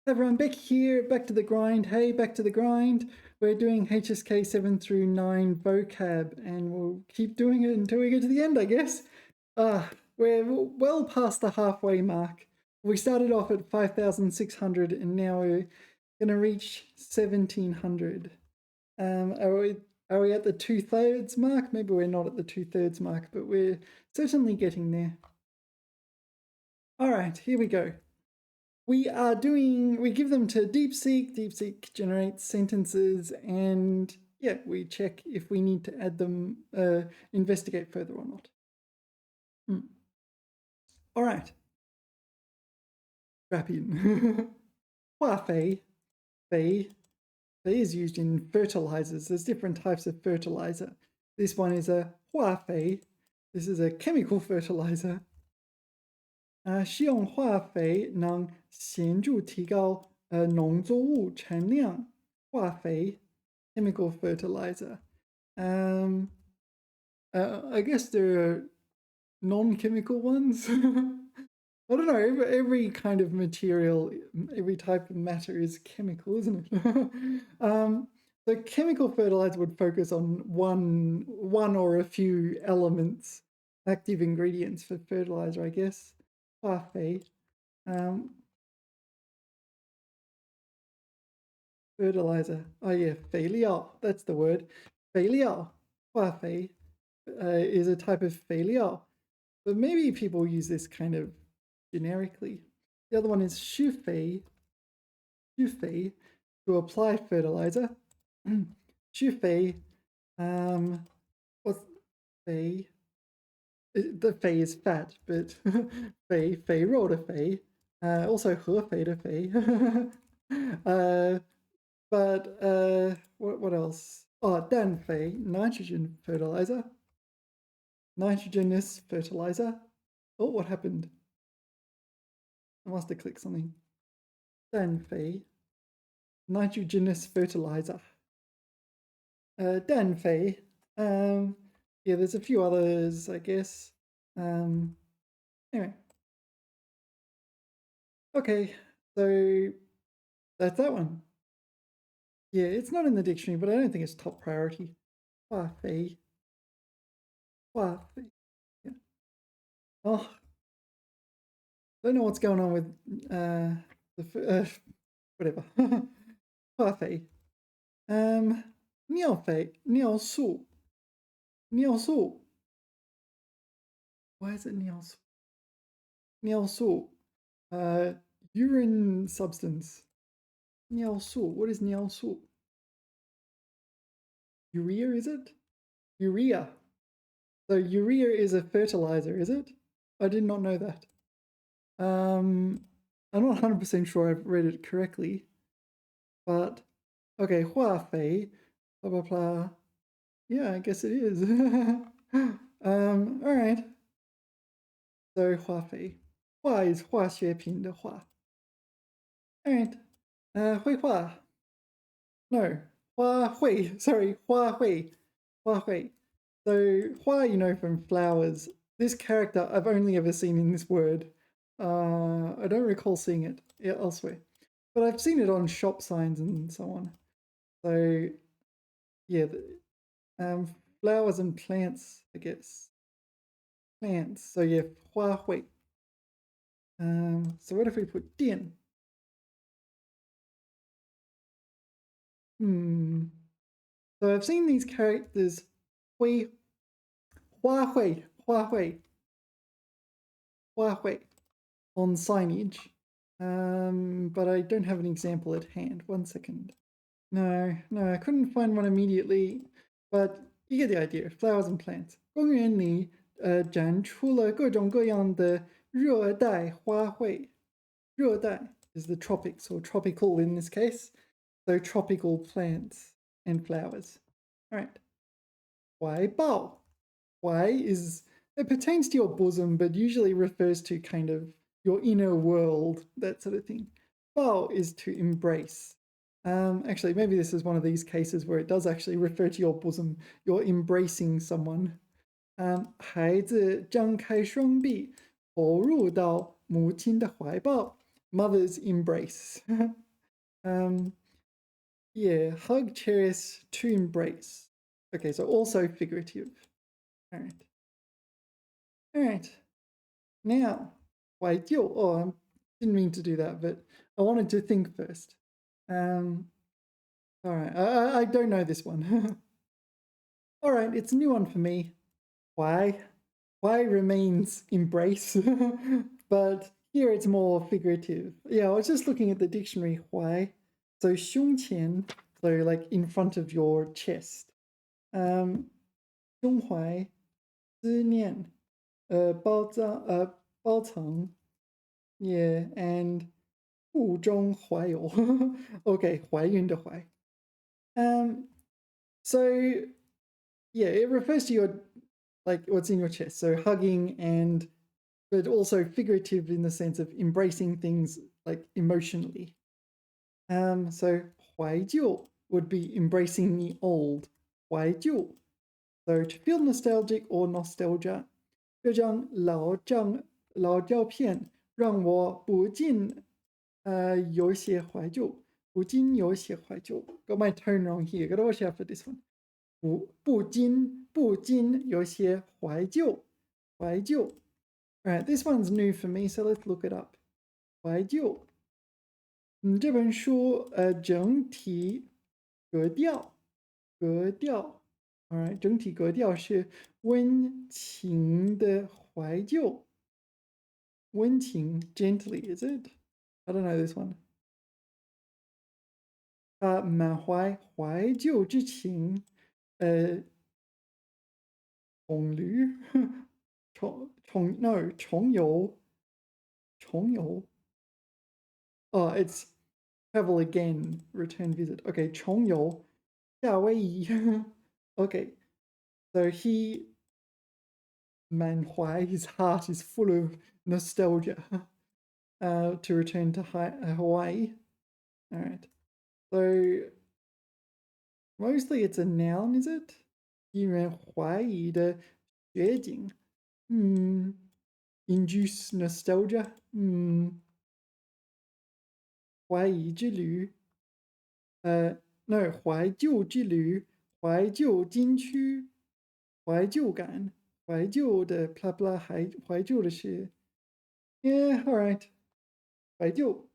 Hi everyone, back here, back to the grind. Hey, back to the grind. We're doing HSK 7 through 9 vocab, and we'll keep doing it until we get to the end, I guess. We're well past the halfway mark. We started off at 5,600, and now we're going to reach 1,700. Are we at the 2/3 mark? Maybe we're not at the 2/3 mark, but we're certainly getting there. All right, here we go. We give them to DeepSeek. DeepSeek generates sentences, and yeah, we check if we need to add them, investigate further or not. All right. Strap in. Hua fei. Fei is used in fertilizers. There's different types of fertilizer. This one is a hua fei. This is a chemical fertilizer. 施用化肥能显著提高农作物产量。化肥 chemical fertilizer. I guess there are non-chemical ones. I don't know. Every kind of material, every type of matter is chemical, isn't it? The chemical fertilizer would focus on one or a few elements, active ingredients for fertilizer, I guess. 化肥, fertilizer. Oh yeah, 肥料, that's the word. 肥料, 化肥, is a type of 肥料. But maybe people use this kind of generically. The other one is 施肥, 施肥, to apply fertilizer. 施肥, what's 肥? The 肥 is fat, but 肥肉的肥, also 合肥的肥. But what else? Oh, 氮肥, nitrogen fertilizer. Nitrogenous fertilizer. Oh, what happened? I must have clicked something. 氮肥, nitrogenous fertilizer. 氮肥. Yeah, there's a few others, I guess. Anyway. Okay, so that's that one. Yeah, it's not in the dictionary, but I don't think it's top priority. 化肥. 化肥. Yeah. Oh, don't know what's going on with whatever. 化肥. 尿肥, 尿素. 尿素. Why is it 尿素? 尿素. Urine substance. 尿素. What is 尿素? Urea, is it? Urea. So urea is a fertilizer, is it? I did not know that. I'm not 100% sure I've read it correctly, but okay, 化肥, blah blah blah. Yeah, I guess it is. All right. So 化肥, 化 is 化学品的化. All right. 绘画. No, 花卉. Sorry, 花卉. 花卉. So 花, you know, from flowers. This character I've only ever seen in this word. I don't recall seeing it elsewhere, but I've seen it on shop signs and so on. So yeah, flowers and plants, I guess. Plants. So yeah, 花卉. So what if we put 电? So I've seen these characters 花卉, 花卉, 花卉 on signage, but I don't have an example at hand. 1 second. No, I couldn't find one immediately, but you get the idea. Flowers and plants. 公园里展出了各种各样的热带花卉. 热带 is the tropics, or tropical in this case. So tropical plants and flowers. All right. 怀抱. 怀 is, it pertains to your bosom, but usually refers to kind of your inner world, that sort of thing. 抱 is to embrace. Actually, maybe this is one of these cases where it does actually refer to your bosom. You're embracing someone. 孩子张开双臂，投入到母亲的怀抱。mother's embrace. Yeah, hug, cherish, to embrace. Okay, so also figurative. All right. All right. Now, 怀旧. Oh, I didn't mean to do that, but I wanted to think first. All right, I don't know this one. All right, it's a new one for me. Why? Why remains embrace, but here it's more figurative. Yeah, I was just looking at the dictionary. Why? So 胸前, so like in front of your chest. 胸怀, 思念, 包藏, yeah, and 腹中怀有. Okay, 怀孕的怀. So yeah, it refers to your like what's in your chest. So hugging and but also figurative in the sense of embracing things like emotionally. So 怀旧 would be embracing the old. 怀旧. So to feel nostalgic or nostalgia. 这张老照片让我不禁有些怀旧，不禁有些怀旧. Got my tone wrong here. Gotta watch out for this one. 不禁有些怀旧，怀旧. Alright, this one's new for me, so let's look it up. 怀旧。这本书整体格调，alright, 整体格调是温情的怀旧。温情 gently, is it? I don't know this one. 满怀怀旧之情，重驴，重游。Oh, it's travel again, return visit. Okay, 重游，夏威夷。Okay, so he, 满怀, his heart is full of nostalgia to return to Hawaii. All right, so mostly it's a noun, is it? 令人怀疑的雪景。Induce nostalgia. 怀疑之旅。no, 怀旧之旅，怀旧金区，怀旧感，怀旧的 blah blah 怀旧的事。Yeah, all right. 怀旧。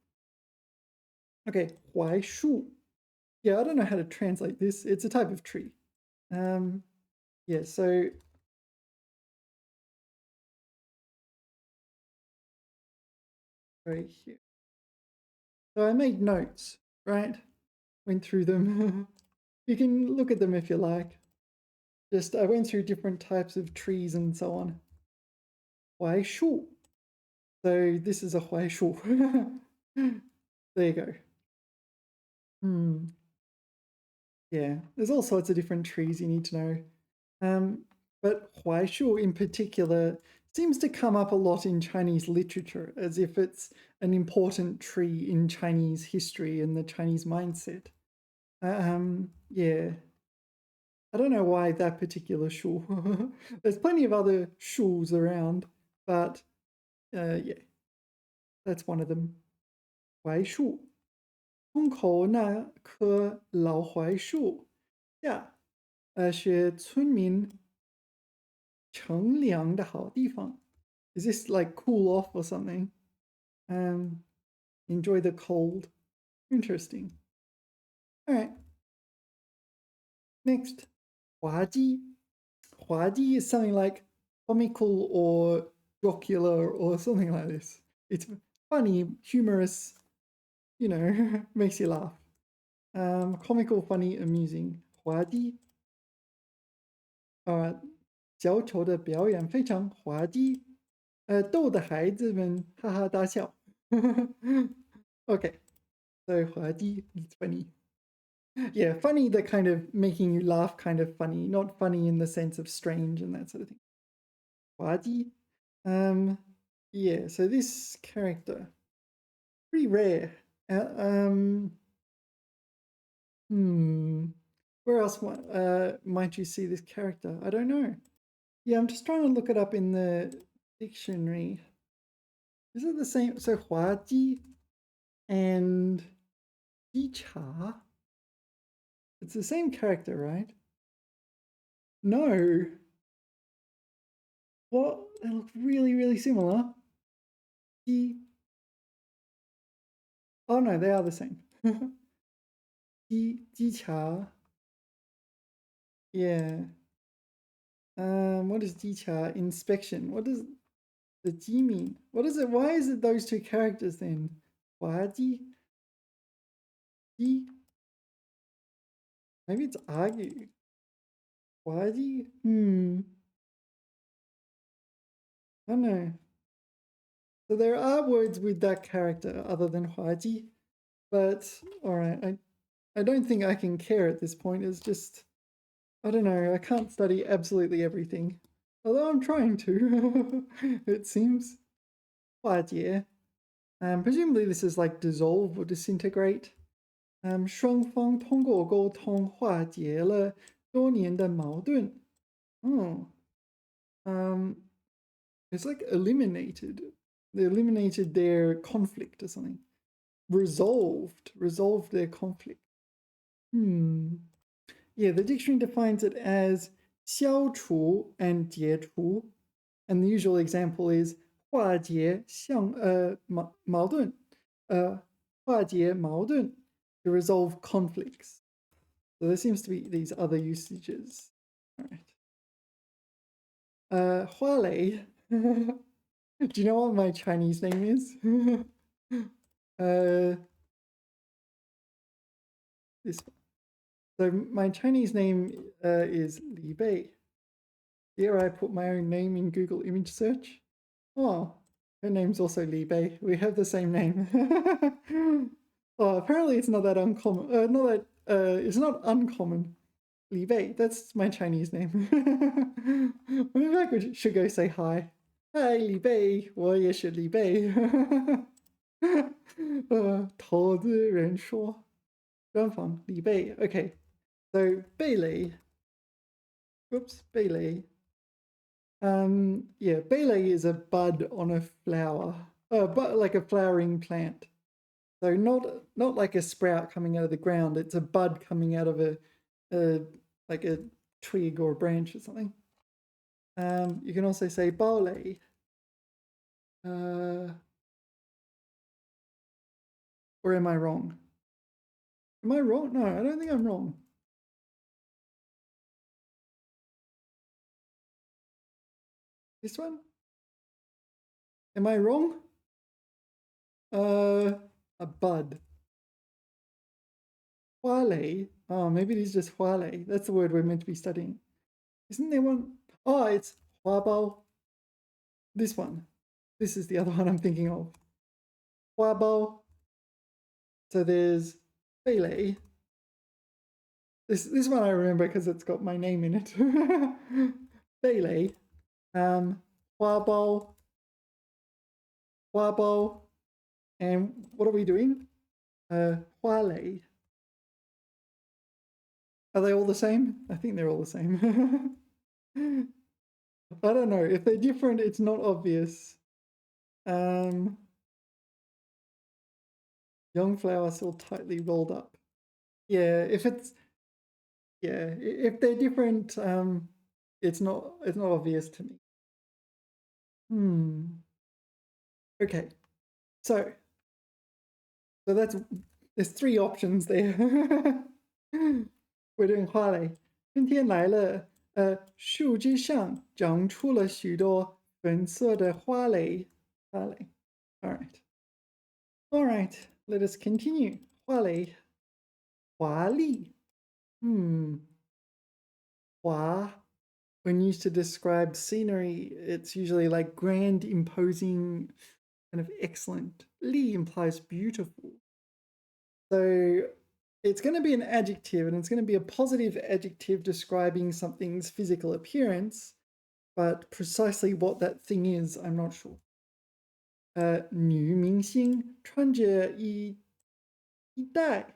Okay, 槐树. Yeah, I don't know how to translate this. It's a type of tree. Yeah, so right here. So I made notes, right? Went through them. You can look at them if you like. Just I went through different types of trees and so on. 槐树. So this is a 槐树. There you go. Yeah, there's all sorts of different trees you need to know. But 槐树 in particular seems to come up a lot in Chinese literature, as if it's an important tree in Chinese history and the Chinese mindset. Yeah. I don't know why that particular shu. There's plenty of other shuls around, but yeah, that's one of them. 槐树，村口那棵老槐树下，是村民乘凉的好地方. Is this like cool off or something? Enjoy the cold. Interesting. All right. Next, 滑稽. 滑稽 is something like comical or jocular or something like this. It's funny, humorous, you know, makes you laugh. Comical, funny, amusing. 滑稽. Alright. 小丑的表演非常滑稽，逗得孩子们哈哈大笑。Okay, so 滑稽 is funny. Yeah, funny, the kind of making you laugh kind of funny, not funny in the sense of strange and that sort of thing. 滑稽. Yeah, so this character, pretty rare. Where else might you see this character? I don't know. Yeah, I'm just trying to look it up in the dictionary. Is it the same? So 滑稽 and 机茶. It's the same character, right? No. What? They look really, really similar. 机. Oh no, they are the same. 机茶. Yeah. What is 机茶? Inspection. What does the 机 mean? What is it? Why is it those two characters then? 滑稽? 机? Maybe it's argue. 滑稽? I don't know. So there are words with that character other than 滑稽, but all right. I don't think I can care at this point. It's just, I don't know. I can't study absolutely everything, although I'm trying to. It seems. 化解. Presumably this is like dissolve or disintegrate. 双方通过沟通化解了多年的矛盾. Oh. It's like eliminated. They eliminated their conflict or something. Resolved their conflict. Yeah, the dictionary defines it as 消除 and 解除. And the usual example is 化解矛盾, 化解矛盾, to resolve conflicts. So there seems to be these other usages. All right. 花蕾. Do you know what my Chinese name is? This one. So my Chinese name is Li Bei. Here I put my own name in Google image search. Oh, her name's also Li Bei. We have the same name. Oh, apparently it's not that uncommon. It's not uncommon. Li Bei, that's my Chinese name. Maybe I should go say hi. Hi, Li Bei. 我也是李贝. 投资人说专访李贝. Okay, so 贝蕾. Whoops, 贝蕾. Yeah, 贝蕾 is a bud on a flower, but like a flowering plant. So not like a sprout coming out of the ground. It's a bud coming out of like a twig or a branch or something. You can also say 包蕾. Or am I wrong? Am I wrong? No, I don't think I'm wrong. This one? Am I wrong? A bud. 花蕾. Oh, maybe it is just 花蕾. That's the word we're meant to be studying. Isn't there one? Oh, it's 花苞. This one. This is the other one I'm thinking of. 花苞. So there's 贝蕾. This one I remember because it's got my name in it. 贝蕾. 花苞. 花苞. And what are we doing? 花蕾. Are they all the same? I think they're all the same. I don't know. If they're different, it's not obvious. Young flower still tightly rolled up. Yeah, if they're different, it's not obvious to me. Okay. So there's three options there. We're doing 花蕾. 春天来了，树枝上长出了许多粉色的花蕾。花蕾. All right. Let us continue. 花蕾. 华丽. 华. When used to describe scenery, it's usually like grand, imposing, kind of excellent. 丽 implies beautiful. So it's going to be an adjective, and it's going to be a positive adjective describing something's physical appearance, but precisely what that thing is, I'm not sure. 女明星穿着一带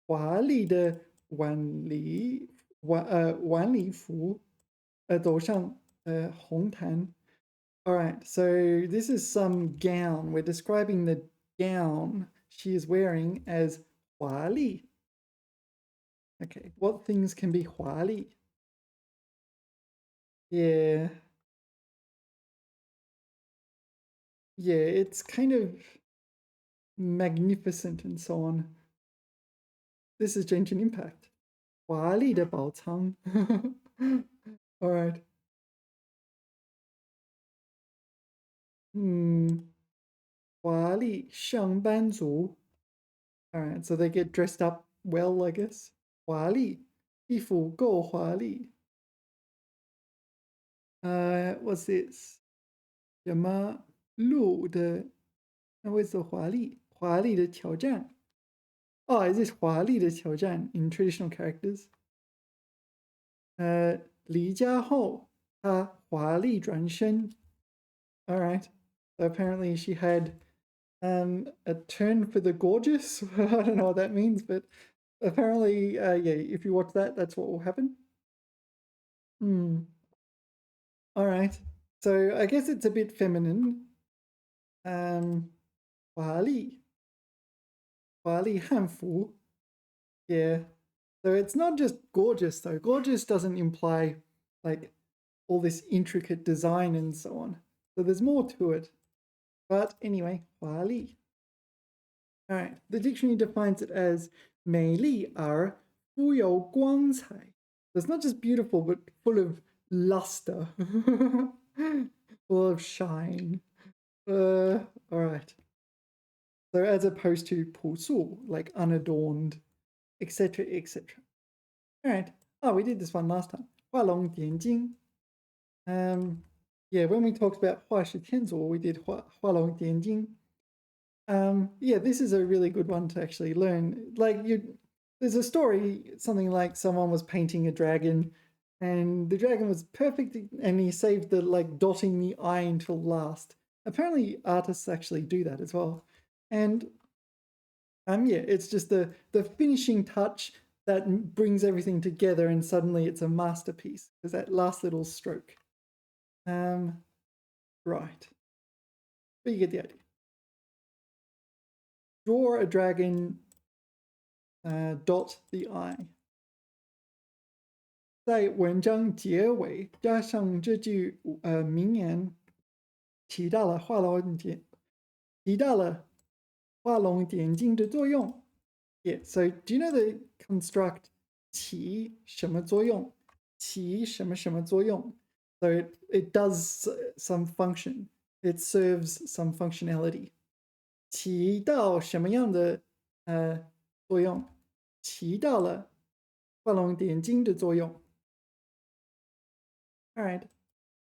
华丽的晚礼服，走上红毯. All right, so this is some gown. We're describing the gown she is wearing as 华丽. Okay, what things can be 华丽? Yeah. Yeah, it's kind of magnificent and so on. This is Genshin Impact. 华丽的宝藏. All right. 华丽上班族. All right, so they get dressed up well, I guess. 华丽衣服够华丽. What's this? 什么路的? Where's the 华丽? 华丽的挑战. Oh, is this 华丽的挑战 in traditional characters? 离家后她华丽转身. All right. So apparently she had a turn for the gorgeous. I don't know what that means, but apparently, yeah, if you watch that, that's what will happen. All right. So I guess it's a bit feminine. 华丽汉服. Yeah. So it's not just gorgeous though. Gorgeous doesn't imply like all this intricate design and so on. So there's more to it. But anyway, 华丽. All right. The dictionary defines it as 美丽而富有光彩. So it's not just beautiful, but full of luster, full of shine. All right. So as opposed to 朴素, like unadorned, etc., etc. All right. Oh, we did this one last time. 画龙点睛. Yeah, when we talked about 画是天作, we did 画龙点睛. Yeah, this is a really good one to actually learn. Like there's a story, something like someone was painting a dragon, and the dragon was perfect, and he saved the like dotting the I until last. Apparently, artists actually do that as well. And yeah, it's just the finishing touch that brings everything together, and suddenly it's a masterpiece. There's that last little stroke. Right. But you get the idea. Draw a dragon, dot the I. 在文章结尾加上这句名言，起到了画龙点睛的作用. Yeah, so do you know the construct 起什么作用? 起什么什么作用? So it does some function. It serves some functionality. 起到什么样的作用? 起到了画龙点睛的作用. All right.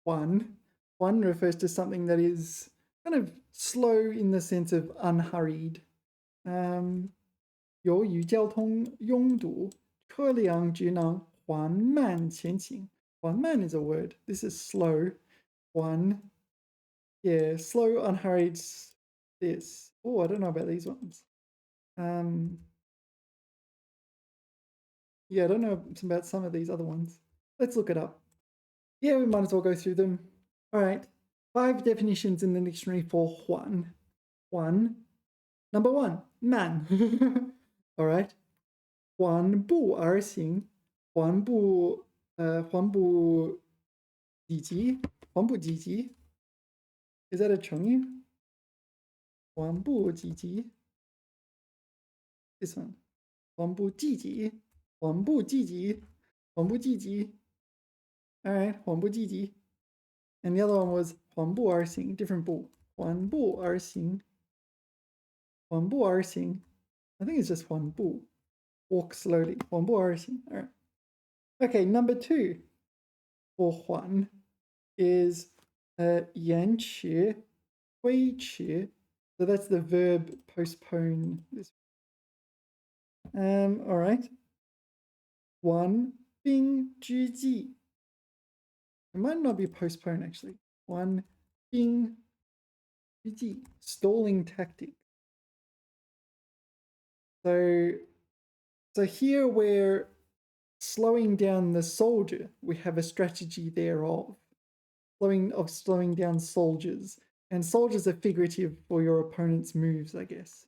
One refers to something that is kind of slow in the sense of unhurried. 由于交通拥堵，车辆只能缓慢前行. 缓慢 is a word. This is slow. One. Yeah, slow, unhurried. This. Oh, I don't know about these ones. Yeah, I don't know about some of these other ones. Let's look it up. Yeah, we might as well go through them. All right. 5 definitions in the dictionary for 缓. Number 1, man. All right. 缓步而行. 缓步几级? 缓步几级? Is that a 成语? 缓步几级? This one. 缓步积极. 缓步积极. 缓步积极. All right, 缓步积极. And the other one was 缓步而行, different 步. 缓步而行. 缓步而行. I think it's just 缓步. Walk slowly. 缓步而行. All right. Okay, number 2 for 缓 is 延迟, 推迟. So that's the verb postpone. All right. 缓兵之计. It might not be postpone actually. 缓兵之计, stalling tactic. So here we're slowing down the soldier. We have a strategy thereof. Slowing down soldiers. And soldiers are figurative for your opponent's moves, I guess.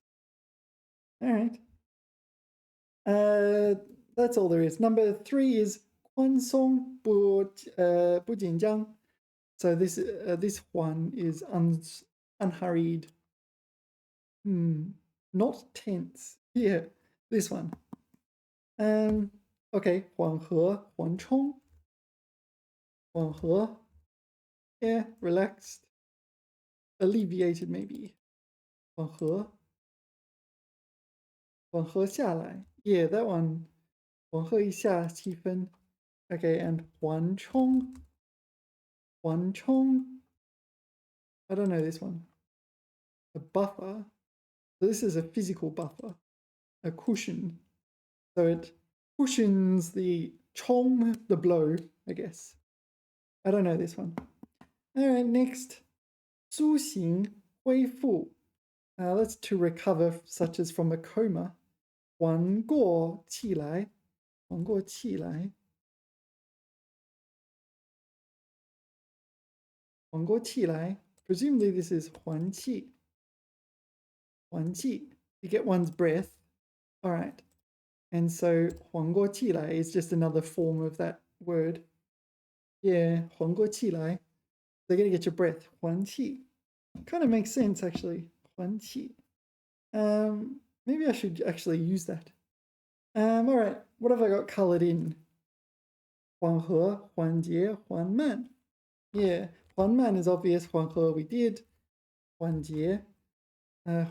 All right. That's all there is. Number 3 is 宽松不紧张. So this one is unhurried. Not tense. Yeah, this one. Okay, 缓冲. Yeah, relaxed. Alleviated maybe. 缓和下来. Yeah, that one. 缓和一下气氛. Okay, and 缓冲. I don't know this one. A buffer. So this is a physical buffer. A cushion. So it cushions the blow, I guess. I don't know this one. All right, next. 苏醒恢复. That's to recover, such as from a coma. 缓过气来. Presumably this is 缓气. You get one's breath. All right. And so 缓过气来 is just another form of that word. Yeah, 缓过气来. They're going to get your breath. 缓气. Kind of makes sense, actually. 缓气. Maybe I should actually use that. All right. What have I got colored in? 缓和,缓解,缓慢. Yeah, 缓慢 is obvious. 缓和 we did. 缓解.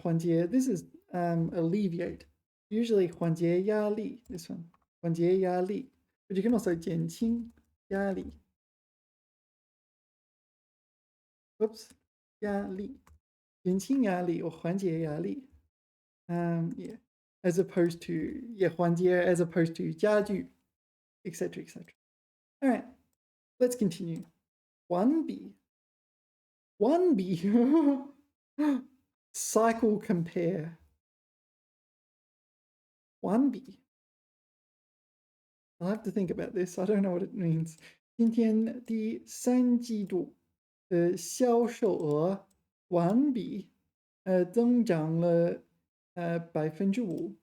缓解, this is alleviate. Usually 缓解压力, this one. 缓解压力. But you can also 减轻压力. Whoops. 压力. 减轻压力 or 缓解压力. Yeah. As opposed to, yeah, 缓解 as opposed to 加剧, etc., etc. All right. Let's continue. 缓比. Cycle compare. 缓比. I'll have to think about this. I don't know what it means. 今天第三季度的销售额环比增长了5%.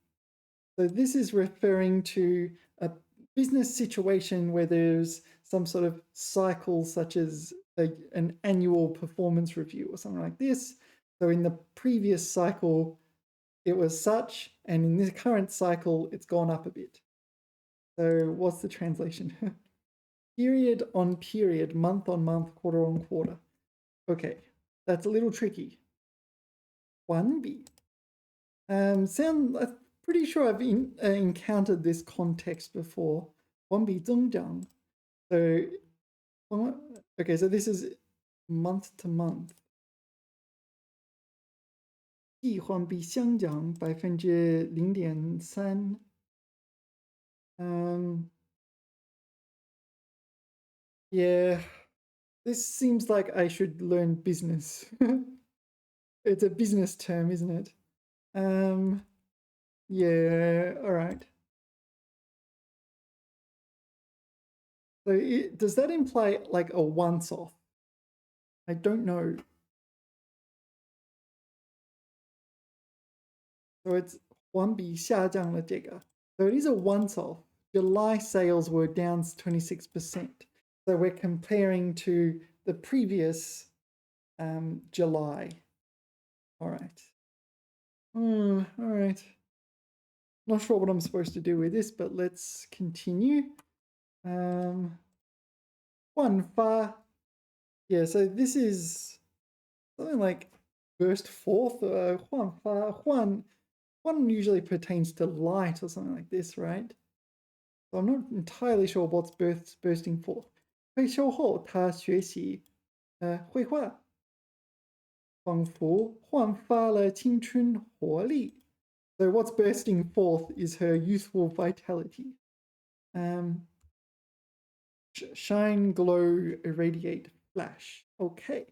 So this is referring to a business situation where there's some sort of cycle, such as an annual performance review or something like this. So in the previous cycle, it was such, and in this current cycle, it's gone up a bit. So what's the translation? Period on period, month on month, quarter on quarter. Okay, that's a little tricky. 环比. I'm pretty sure I've encountered this context before. 环比增长. So, okay, so this is month to month. 季环比相涨0.3%. Yeah, this seems like I should learn business. It's a business term, isn't it? Yeah, all right. So does that imply like a once-off? I don't know. So it's 环比下降了这个. So it is a once-off. July sales were down 26%. So we're comparing to the previous July. All right. All right. Not sure what I'm supposed to do with this, but let's continue. 焕发. Yeah, so this is something like burst forth. 焕发, 焕 usually pertains to light or something like this, right? So I'm not entirely sure what's bursting forth. 退休后他学习绘画，仿佛焕发了青春活力. So what's bursting forth is her youthful vitality. Shine, glow, irradiate, flash. Okay.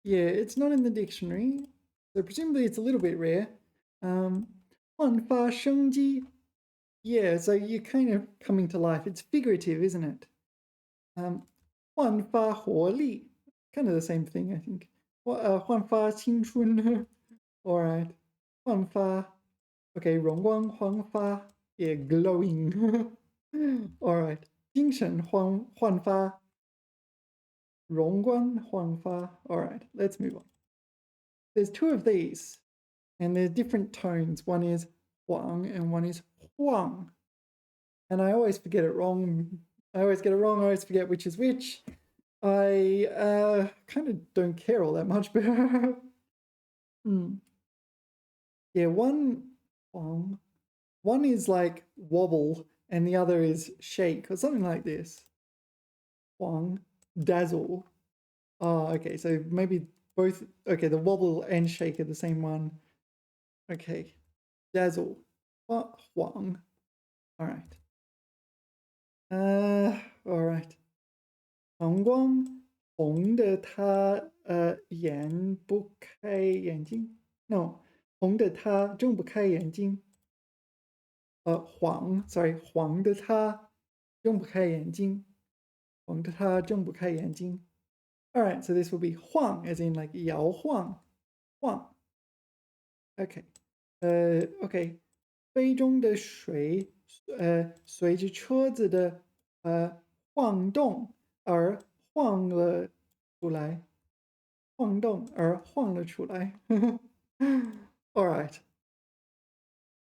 Yeah, it's not in the dictionary, so presumably it's a little bit rare. 焕发生机. Yeah, so you're kind of coming to life. It's figurative, isn't it? 焕发活力. Kind of the same thing, I think. 焕发青春. All right. 焕发. Okay, 容光焕发, yeah, glowing. All right, 精神焕发, 容光焕发. All right, let's move on. There's two of these, and they're different tones. One is huang and one is huang. And I always forget it wrong. I always get it wrong. I always forget which is which. I kind of don't care all that much, but yeah, one is like wobble and the other is shake or something like this. Huang, dazzle. Oh, okay, so maybe both. Okay, the wobble and shake are the same one. Okay, dazzle. What? Huang. All right. All right. 阳光红的他眼不开眼睛，no，红的他睁不开眼睛。黄的他睁不开眼睛，黄的他睁不开眼睛。All right, so this will be 晃 as in like 摇晃，晃。Okay, okay，杯中的水随着车子的晃动而晃了出来，晃动而晃了出来。All right.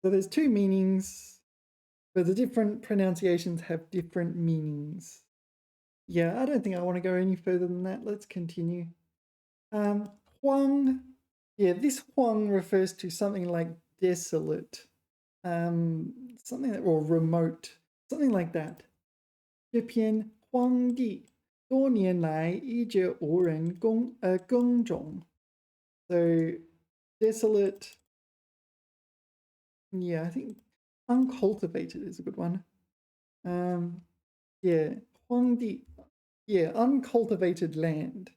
So there's two meanings, but the different pronunciations have different meanings. Yeah, I don't think I want to go any further than that. Let's continue. Huang. Yeah, this huang refers to something like desolate, something that, or remote, something like that. 这片荒地多年来一直无人耕种。So desolate. Yeah, I think uncultivated is a good one. Yeah, 荒地. Yeah, uncultivated land.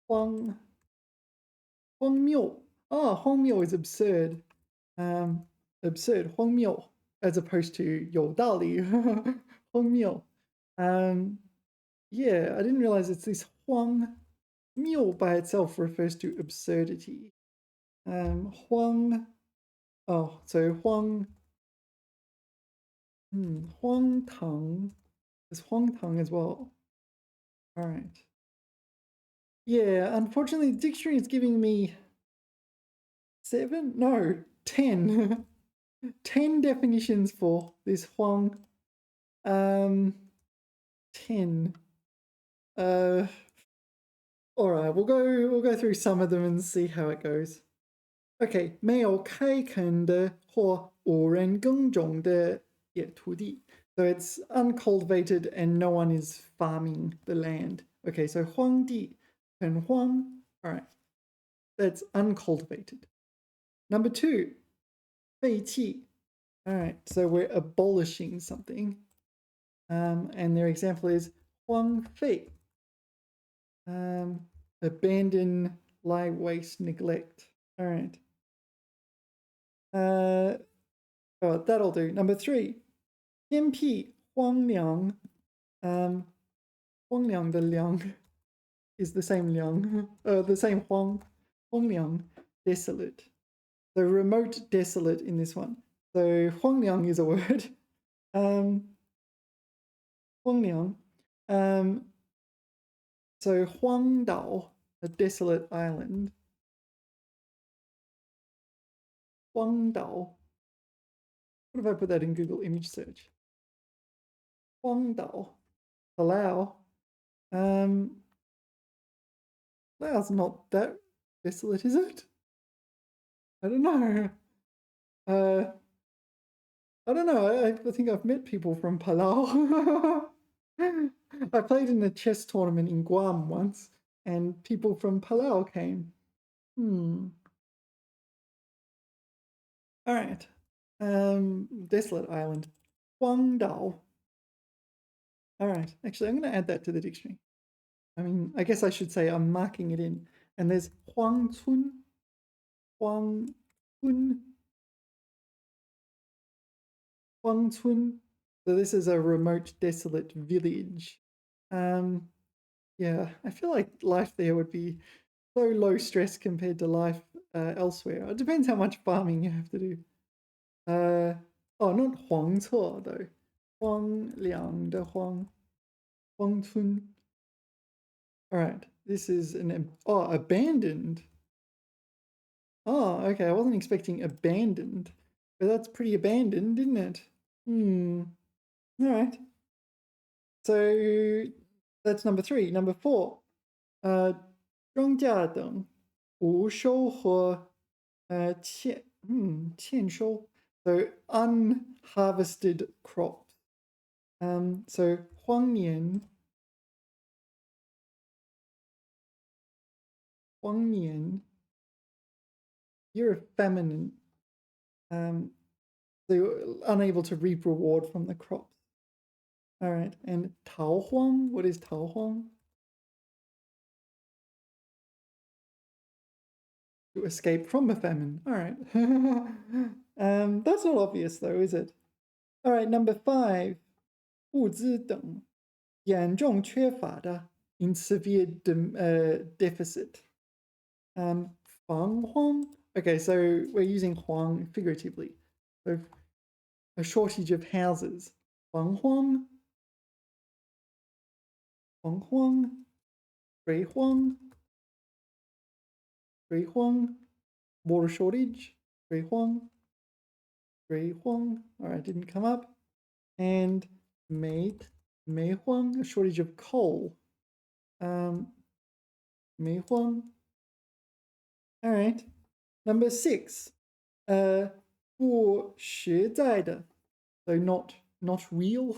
荒谬. Oh, 荒谬 is absurd. Absurd, 荒谬, as opposed to 有道理. 荒谬. Yeah, I didn't realize it's this 荒谬 by itself refers to absurdity. 荒 Oh, so 荒唐 is 荒唐 as well. All right. Yeah, unfortunately, the dictionary is giving me 7? No, 10. 10 definitions for this Huang. 10. All right, we'll go through some of them and see how it goes. Okay, 没有开垦的或无人耕种的土地. So it's uncultivated and no one is farming the land. Okay, so 荒地, 很荒. All right, that's uncultivated. Number 2, 废弃. All right, so we're abolishing something. And their example is 荒废. Abandon, lie waste, neglect. All right. Oh, that'll do. Number 3, 偏僻, 荒凉. 荒凉的凉 is the same 凉, the same 荒凉, desolate. So remote, desolate in this one. So 荒凉 is a word. 荒凉. So 荒岛, a desolate island. 荒岛. What if I put that in Google image search? 荒岛. Palau. Palau's not that desolate, is it? I don't know. I don't know. I think I've met people from Palau. I played in a chess tournament in Guam once, and people from Palau came. All right. Desolate island. Guangdao. All right. Actually, I'm going to add that to the dictionary. I mean, I guess I should say I'm marking it in. And there's Huangcun. Huangcun. Huangcun. So this is a remote, desolate village. Yeah, I feel like life there would be so low stress compared to life elsewhere. It depends how much farming you have to do. Oh, not 黄错 though. 荒凉的荒, 荒村. All right, this is abandoned. Oh, okay, I wasn't expecting abandoned, but that's pretty abandoned, isn't it? All right. So that's number 3. Number 4, 庄稼等无收和欠收. So unharvested crops. So 荒年 you're feminine. So you're unable to reap reward from the crops. All right, and 逃荒, what is 逃荒? To escape from a famine. All right. That's not obvious though, is it? All right, number 5, 物资等严重缺乏的 in severe deficit. 防荒. Okay, so we're using 荒 figuratively. So a shortage of houses. 防荒. 防荒. 水荒. 水荒. Water shortage. 水荒. 水荒. All right, didn't come up. And 煤荒, a shortage of coal. 煤荒. All right. Number 6, 不实在的, so not real.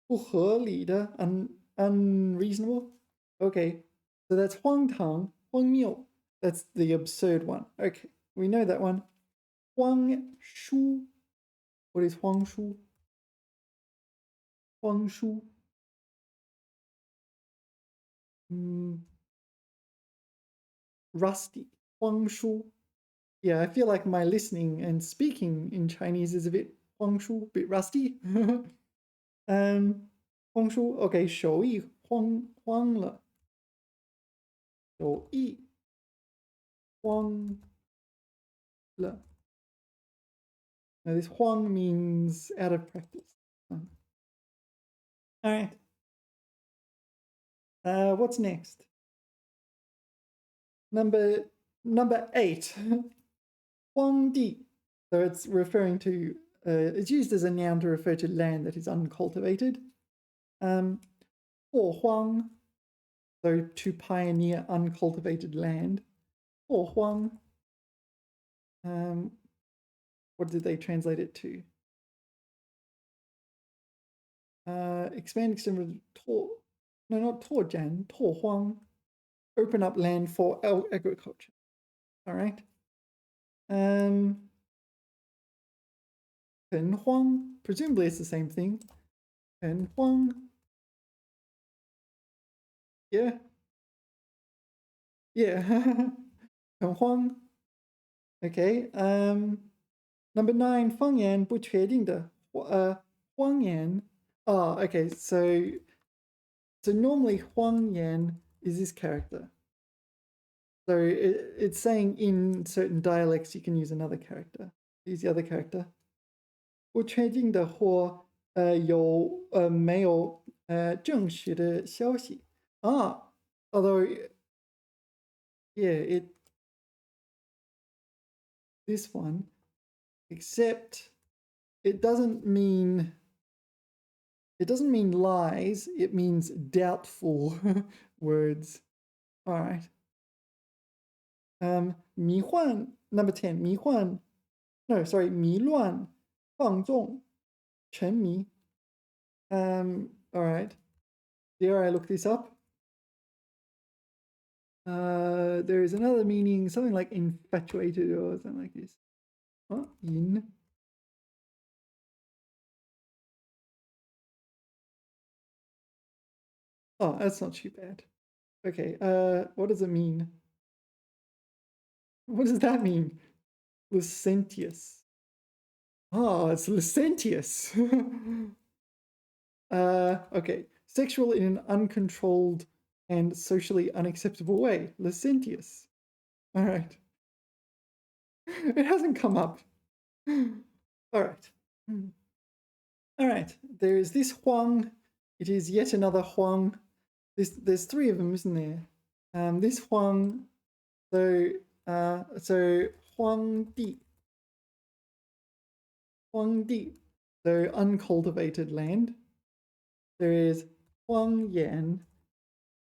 不合理的, unreasonable. Okay, so that's 荒唐, 荒谬. That's the absurd one. Okay, we know that one. 荒疏. What is 荒疏? 荒疏. Rusty. 荒疏. Yeah, I feel like my listening and speaking in Chinese is a bit 荒疏, a bit rusty. 荒疏. Okay, 手艺荒了. 手艺荒了. Now this 荒 means out of practice. All right. What's next? Number 8, 荒地. So it's referring to, it's used as a noun to refer to land that is uncultivated. 拓荒, so to pioneer uncultivated land. 拓荒. What did they translate it to? Expand, extend, no, not 拓展, 拓荒. Open up land for agriculture. All right. 垦荒, presumably it's the same thing. 垦荒. Yeah. Yeah. 垦荒. Okay. Number 9, 方言不确定的. 方言. Oh, okay. So normally 方言is this character. So it's saying in certain dialects you can use another character. Use the other character. 不确定的或没有正式的消息. Although yeah, this one, except it doesn't mean lies, it means doubtful words. All right. 迷幻, number 10, 迷幻, no, sorry, 迷乱, 放纵, 沉迷. All right. Dare I look this up? There is another meaning, something like infatuated or something like this. Oh, Oh, that's not too bad. Okay, what does it mean? What does that mean? Licentious. Oh, it's licentious. Okay, sexual in an uncontrolled and socially unacceptable way, licentious. All right. It hasn't come up. All right. All right. There is this Huang. It is yet another Huang. There's three of them, isn't there? This Huang. So Huang Di. Huang Di. So uncultivated land. There is Huang Yan.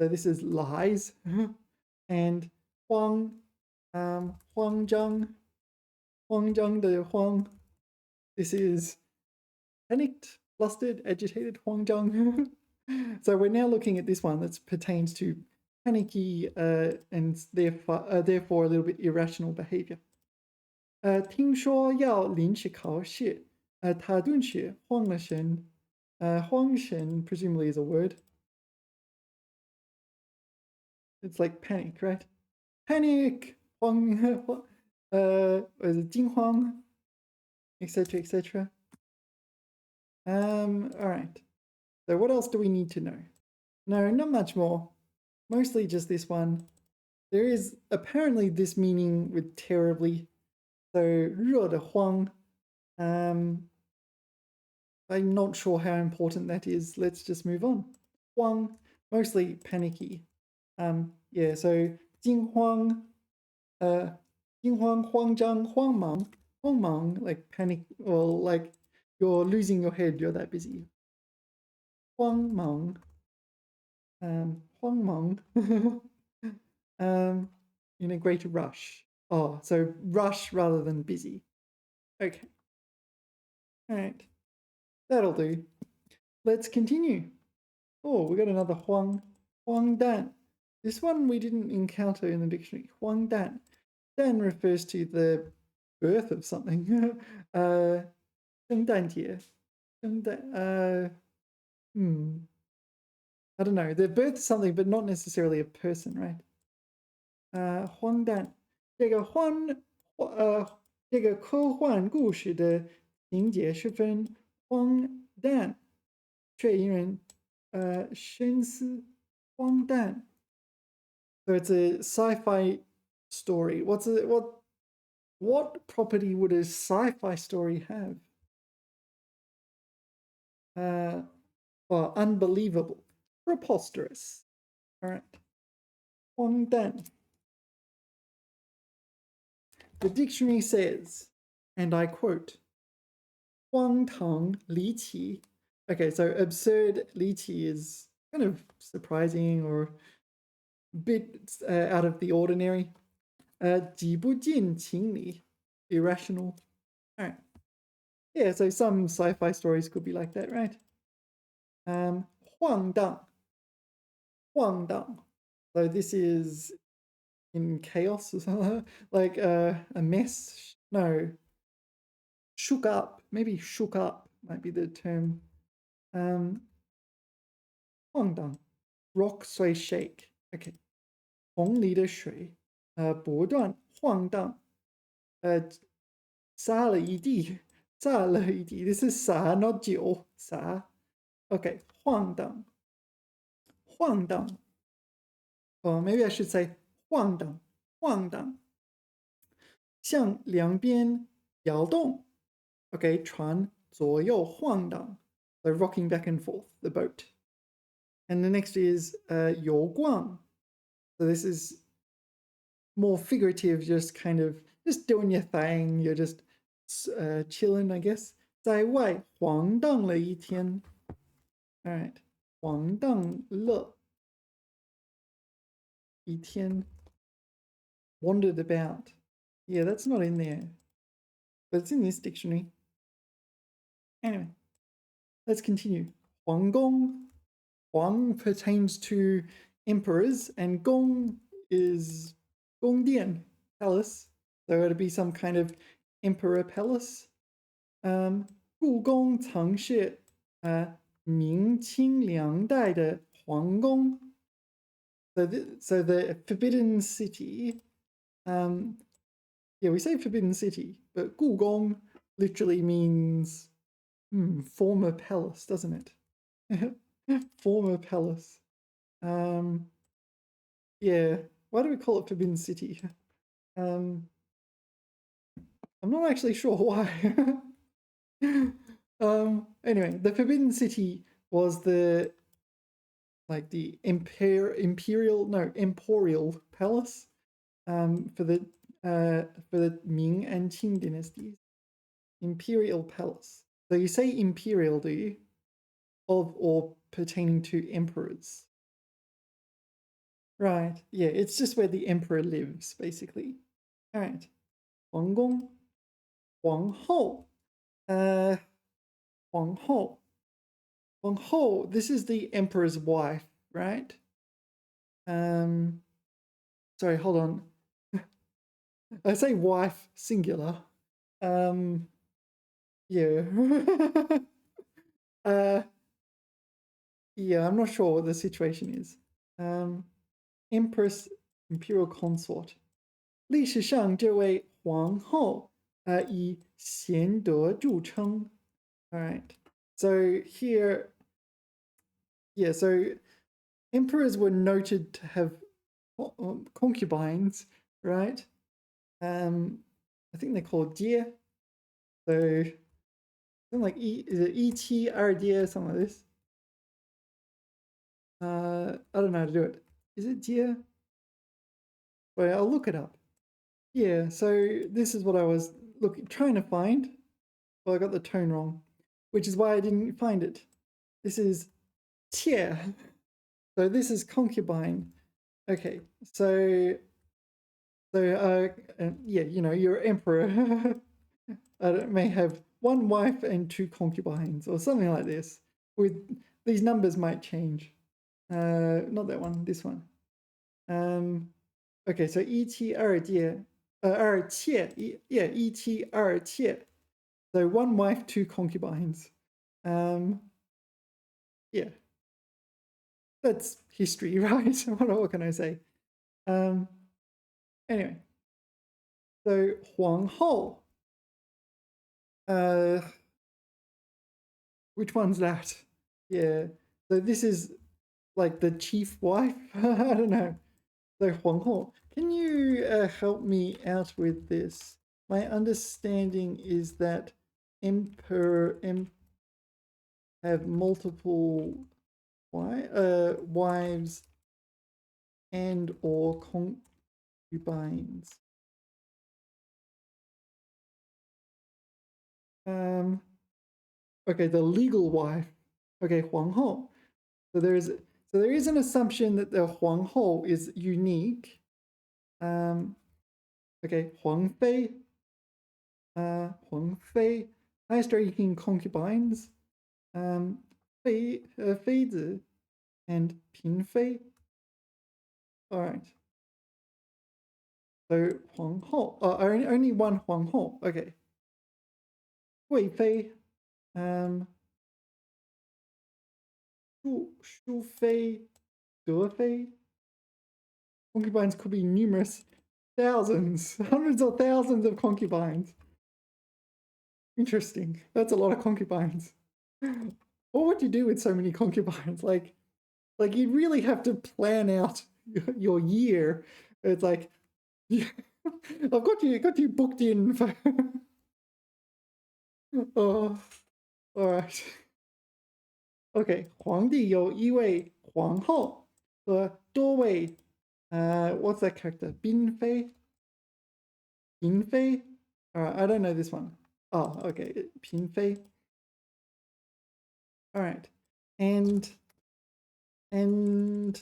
So this is lies. And Huang Zhang. Huang Zhang de Huang. This is panicked, flustered, agitated Huang Zhang. So we're now looking at this one that pertains to panicky and therefore a little bit irrational behavior. 听说要临时考试，他顿时慌了神。慌神 presumably is a word. It's like panic, right? Panic, 慌，is it 惊慌, etc., etc. All right. So what else do we need to know? No, not much more. Mostly just this one. There is apparently this meaning with terribly. So 热的慌. I'm not sure how important that is. Let's just move on. Huang, mostly panicky. Yeah, so 惊慌, 惊慌, 慌张, 慌忙, 慌忙, like panic, or like you're losing your head, you're that busy. 慌忙, 慌忙, in a great rush. Oh, so rush rather than busy. Okay. All right. That'll do. Let's continue. Oh, we got another Huang Dan. This one we didn't encounter in the dictionary. Huang Dan. Dan refers to the birth of something. 圣诞节. I don't know. The birth of something, but not necessarily a person, right? 荒诞。这个科幻故事的情节十分荒诞，却引人深思。荒诞。So it's a sci-fi story. What property would a sci-fi story have? Well, unbelievable, preposterous. All right. 荒诞. The dictionary says, and I quote, 荒唐离奇. Okay, so absurd 离奇 is kind of surprising or a bit out of the ordinary. 几不近情理, irrational. All right. Yeah, so some sci-fi stories could be like that, right? 荒诞. 荒诞. So this is in chaos or something, like a mess. No, shook up. Maybe shook up might be the term. 晃荡, rock sway shake. Okay. 洪里的水不断晃荡洒了一地 This is 洒 not 酒洒 Okay. 晃荡 or maybe I should say 晃荡向两边摇动 Okay. 船左右晃荡 So rocking back and forth, the boat. And the next is 游逛 So this is more figurative, just kind of just doing your thing. You're just chilling, I guess. 在外晃荡了一天. All right. 晃荡了一天. Wandered about. Yeah, that's not in there. But it's in this dictionary. Anyway, let's continue. 皇宫. Huang pertains to emperors, and gong is 宫殿 palace. So it'd be some kind of emperor palace. 故宫曾是明清两代的皇宫. So the forbidden city. Yeah, we say forbidden city, but 故宫 literally means former palace, doesn't it? Former palace. Yeah. Why do we call it Forbidden City? I'm not actually sure why. Anyway, the Forbidden City was the emporial palace for the Ming and Qing dynasties. Imperial palace. So you say imperial, do you? Of or pertaining to emperors. Right. Yeah, it's just where the emperor lives, basically. All right. 皇宫, 皇后. 皇后. 皇后, this is the emperor's wife, right? Sorry, hold on. I say wife singular. Yeah. Yeah, I'm not sure what the situation is. Empress, imperial consort. 历史上这位皇后以贤德著称. All right. So here, yeah, so emperors were noted to have concubines, right? I think they're called jie. So something like is it et jie, something like this. I don't know how to do it. Is it jie? Wait, I'll look it up. Yeah, so this is what I was trying to find. Well, I got the tone wrong, which is why I didn't find it. This is jie. So this is concubine. Okay, so yeah, you know, your emperor may have one wife and two concubines or something like this. With these numbers might change. Not that one, this one. Okay, so et 二妾, 二妾, yeah, et 二妾. So one wife, two concubines. Yeah, that's history, right? What can I say? Anyway, so 皇后. Which one's that? Yeah, so this is like the chief wife. I don't know. So 皇后, can you help me out with this? My understanding is that emperor have multiple wives and or concubines. Okay, the legal wife. Okay, 皇后. So there is an assumption that the 皇后is unique. Okay, 皇妃. 皇妃, highest ranking concubines. 妃子 and 嫔妃. All right. So 皇后, only one 皇后. Okay. 贵妃, 淑妃, 德妃. Concubines could be numerous, thousands, hundreds or thousands of concubines. Interesting. That's a lot of concubines. What would you do with so many concubines? Like you'd really have to plan out your year. It's like I've got you booked in for oh, all right. Okay, 皇帝有一位皇后和多位what's that character? 嫔妃? 嫔妃? I don't know this one. Oh, okay, 嫔妃. All right. And in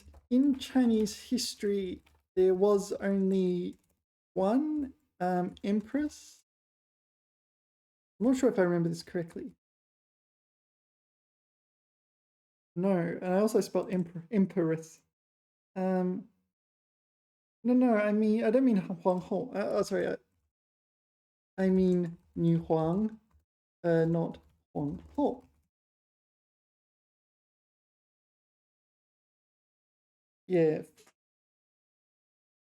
Chinese history, there was only one empress. I'm not sure if I remember this correctly. No, and I also spelled empress. No, I mean, I don't mean Huang Ho. Sorry, I mean Niu Huang, not Huang Ho. Yeah.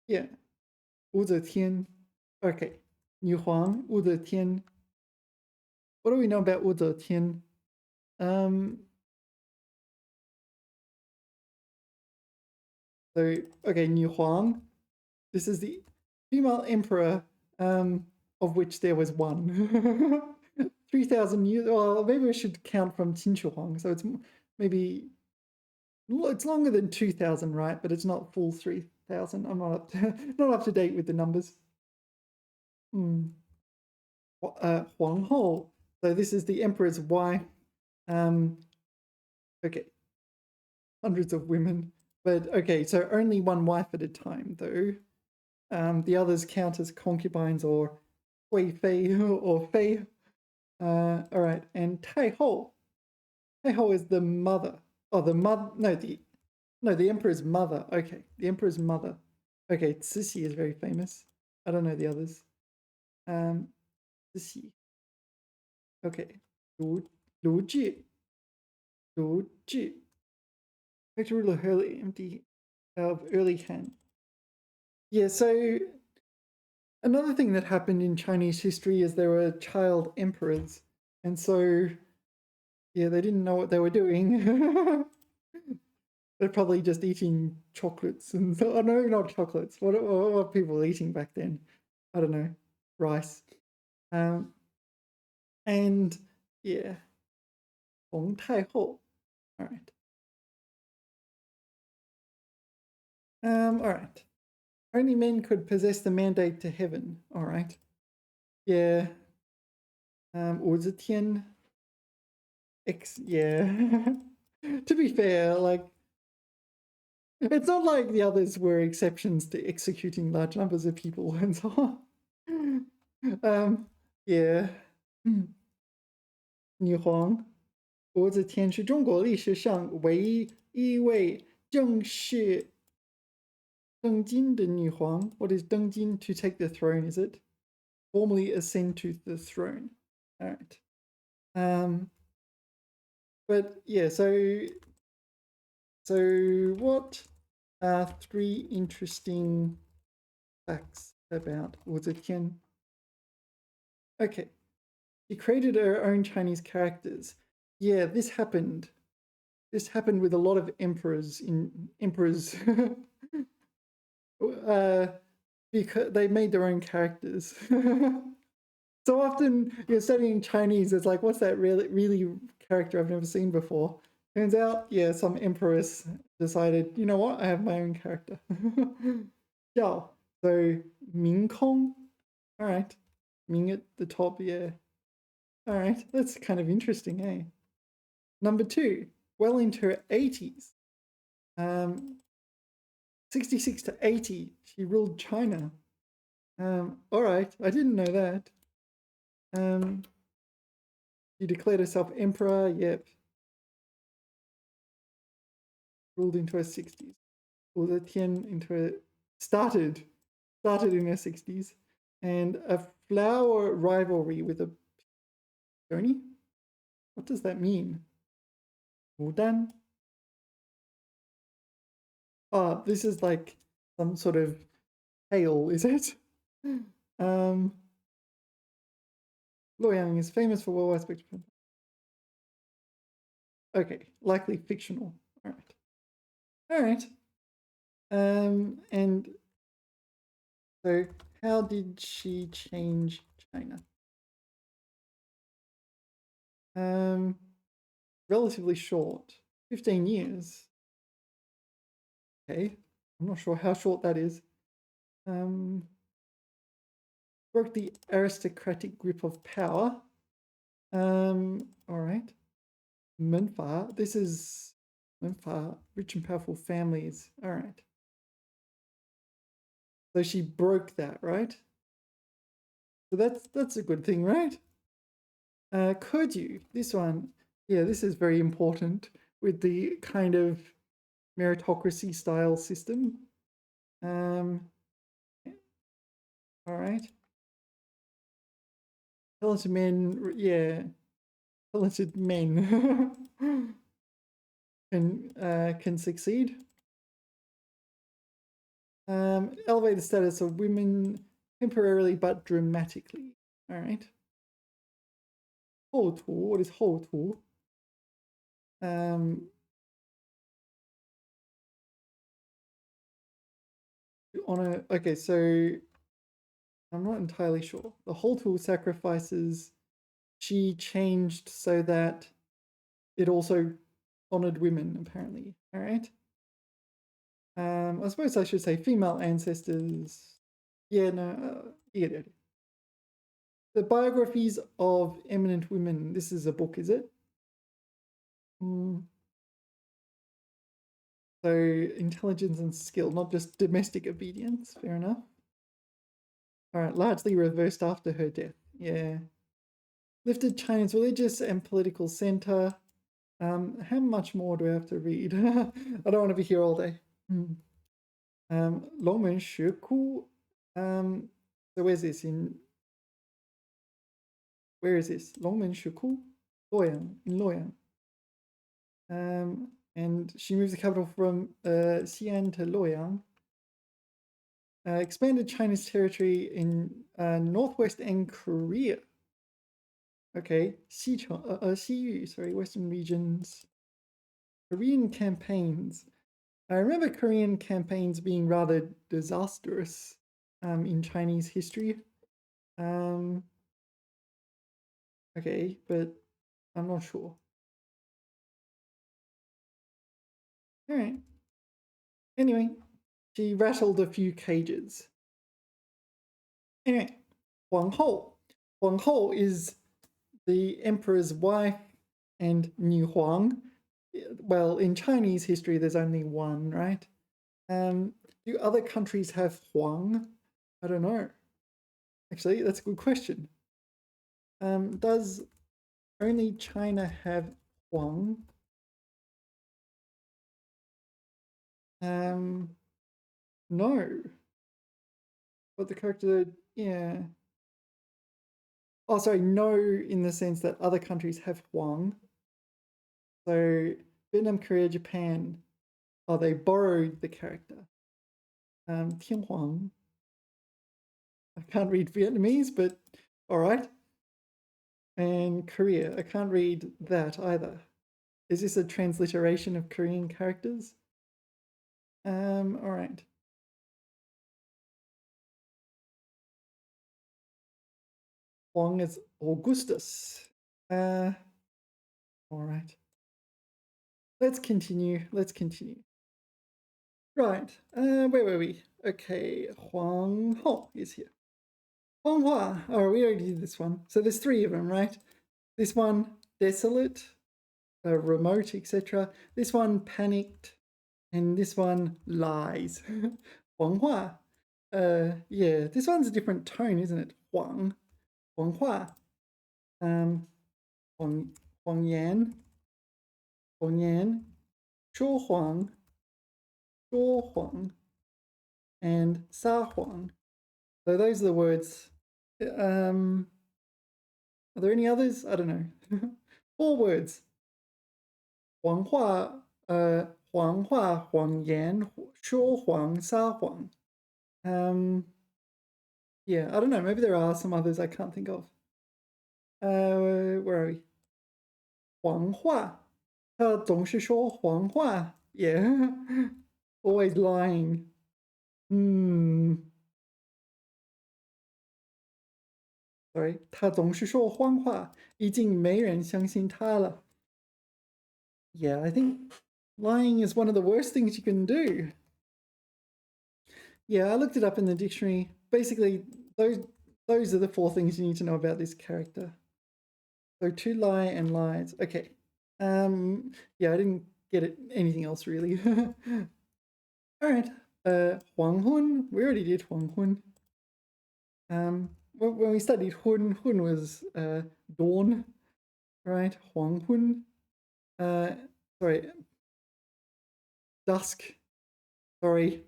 Yeah. Wu Zetian. Okay. Niu Huang, Wu Zetian. What do we know about Wu Zetian? So, okay, New Huang. This is the female emperor, of which there was one. 3,000 years. Well, maybe I should count from Qin Huang. So it's maybe it's longer than 2,000, right? But it's not full 3,000. I'm not up to date with the numbers. Huang Ho. So this is the emperor's wife. Okay, hundreds of women, but okay, so only one wife at a time, though. The others count as concubines or Hui Fei or Fei. All right, and Tai Ho. Tai Ho is the mother. Oh, the mother. No, the emperor's mother. Okay, the emperor's mother. Okay, Cixi is very famous. I don't know the others. Cixi. Okay, Lu Ji. Lu Ji. Victor ruler early empty of early Han. Yeah, so another thing that happened in Chinese history is there were child emperors. And so, yeah, they didn't know what they were doing. They're probably just eating chocolates and so, oh, no, not chocolates. What were people eating back then? I don't know, rice. And yeah, Hong Tai Ho. All right. All right. Only men could possess the mandate to heaven. All right. Yeah. Wu Zetian. Yeah. To be fair, like it's not like the others were exceptions to executing large numbers of people and so on. Yeah. 女皇国子监是中国历史上唯一位正式登基的女皇. What is 登基? To take the throne, is it? Formally ascend to the throne. All right. But yeah, so what are 3 interesting facts about Wu Zetian? Okay, she created her own Chinese characters. Yeah, this happened. This happened with a lot of emperors because they made their own characters. So often you're studying Chinese, it's like, what's that really character I've never seen before? Turns out, yeah, some empress decided, you know what, I have my own character. Yeah, so Ming Kong. All right, Ming at the top, yeah. All right, that's kind of interesting, eh? Number 2, well into her 80s. 66 to 80, she ruled China. All right, I didn't know that. She declared herself emperor, yep. Ruled into her 60s. Or the Tian into her started in her 60s. And a flower rivalry with a pony? What does that mean? Wudan? Oh, this is like some sort of tale, is it? Luoyang is famous for worldwide spectacle. Okay, likely fictional. All right. All right. And so how did she change China? Relatively short, 15 years. Okay, I'm not sure how short that is. Broke the aristocratic grip of power. All right. Menfa, this is Menfa, rich and powerful families. All right. So she broke that, right? So that's a good thing, right? Could you? This one, yeah, this is very important with the kind of meritocracy style system. All right. Talented men, yeah, talented men can succeed. Elevate the status of women temporarily but dramatically. All right. Whole tool. What is whole tool? honor. Okay, so I'm not entirely sure. The Holtul sacrifices she changed so that it also honored women, apparently. All right. I suppose I should say female ancestors. Yeah, no, you get the idea. The biographies of eminent women. This is a book, is it? So intelligence and skill, not just domestic obedience. Fair enough. All right, largely reversed after her death. Yeah. Lifted China's religious and political center. How much more do I have to read? I don't want to be here all day. Longmen Shuku. So where's this in? Where is this? Longmen Shuku, Loyang, in Loyang. And she moves the capital from Xi'an to Loyang. Expanded China's territory in northwest and Korea. Okay, Xiyu, sorry, Western regions. Korean campaigns. I remember Korean campaigns being rather disastrous in Chinese history. Okay, but I'm not sure. All right. Anyway, she rattled a few cages. Anyway, Huang Hou. Huang Hou is the emperor's wife and New Huang. Well, in Chinese history, there's only one, right? Do other countries have Huang? I don't know. Actually, that's a good question. Does only China have Huang? No. But the character, yeah. Oh, sorry, no, in the sense that other countries have Huang. So Vietnam, Korea, Japan, oh, they borrowed the character. Tian Huang. I can't read Vietnamese, but all right. And Korea, I can't read that either. Is this a transliteration of Korean characters? All right. Huang is Augustus. All right. Let's continue. Right. Where were we? Okay. Huang Hou is here. Huang Hua. Oh, we already did this one. So there's three of them, right? This one, desolate, remote, etc. This one, panicked. And this one, lies. Huang Hua. Yeah, this one's a different tone, isn't it? Huang Hua. Huang Yan, Shuo Huang, and Sa Huang. So those are the words. Are there any others? I don't know. 4 words. Huang Hua, Huang Yan, Shuo Huang, Sa Huang. Yeah, I don't know. Maybe there are some others I can't think of. Where are we? 谎话，他总是说谎话。Yeah, always lying. Sorry, 他总是说谎话，已经没人相信他了。Yeah, I think lying is one of the worst things you can do. Yeah, I looked it up in the dictionary. Basically, those are the 4 things you need to know about this character. So to lie and lies. Okay. Yeah, I didn't get anything else really. All right. Huang Hun. We already did Huang Hun. When we studied Hun was dawn, right? Huang Hun. Sorry. Dusk. Sorry.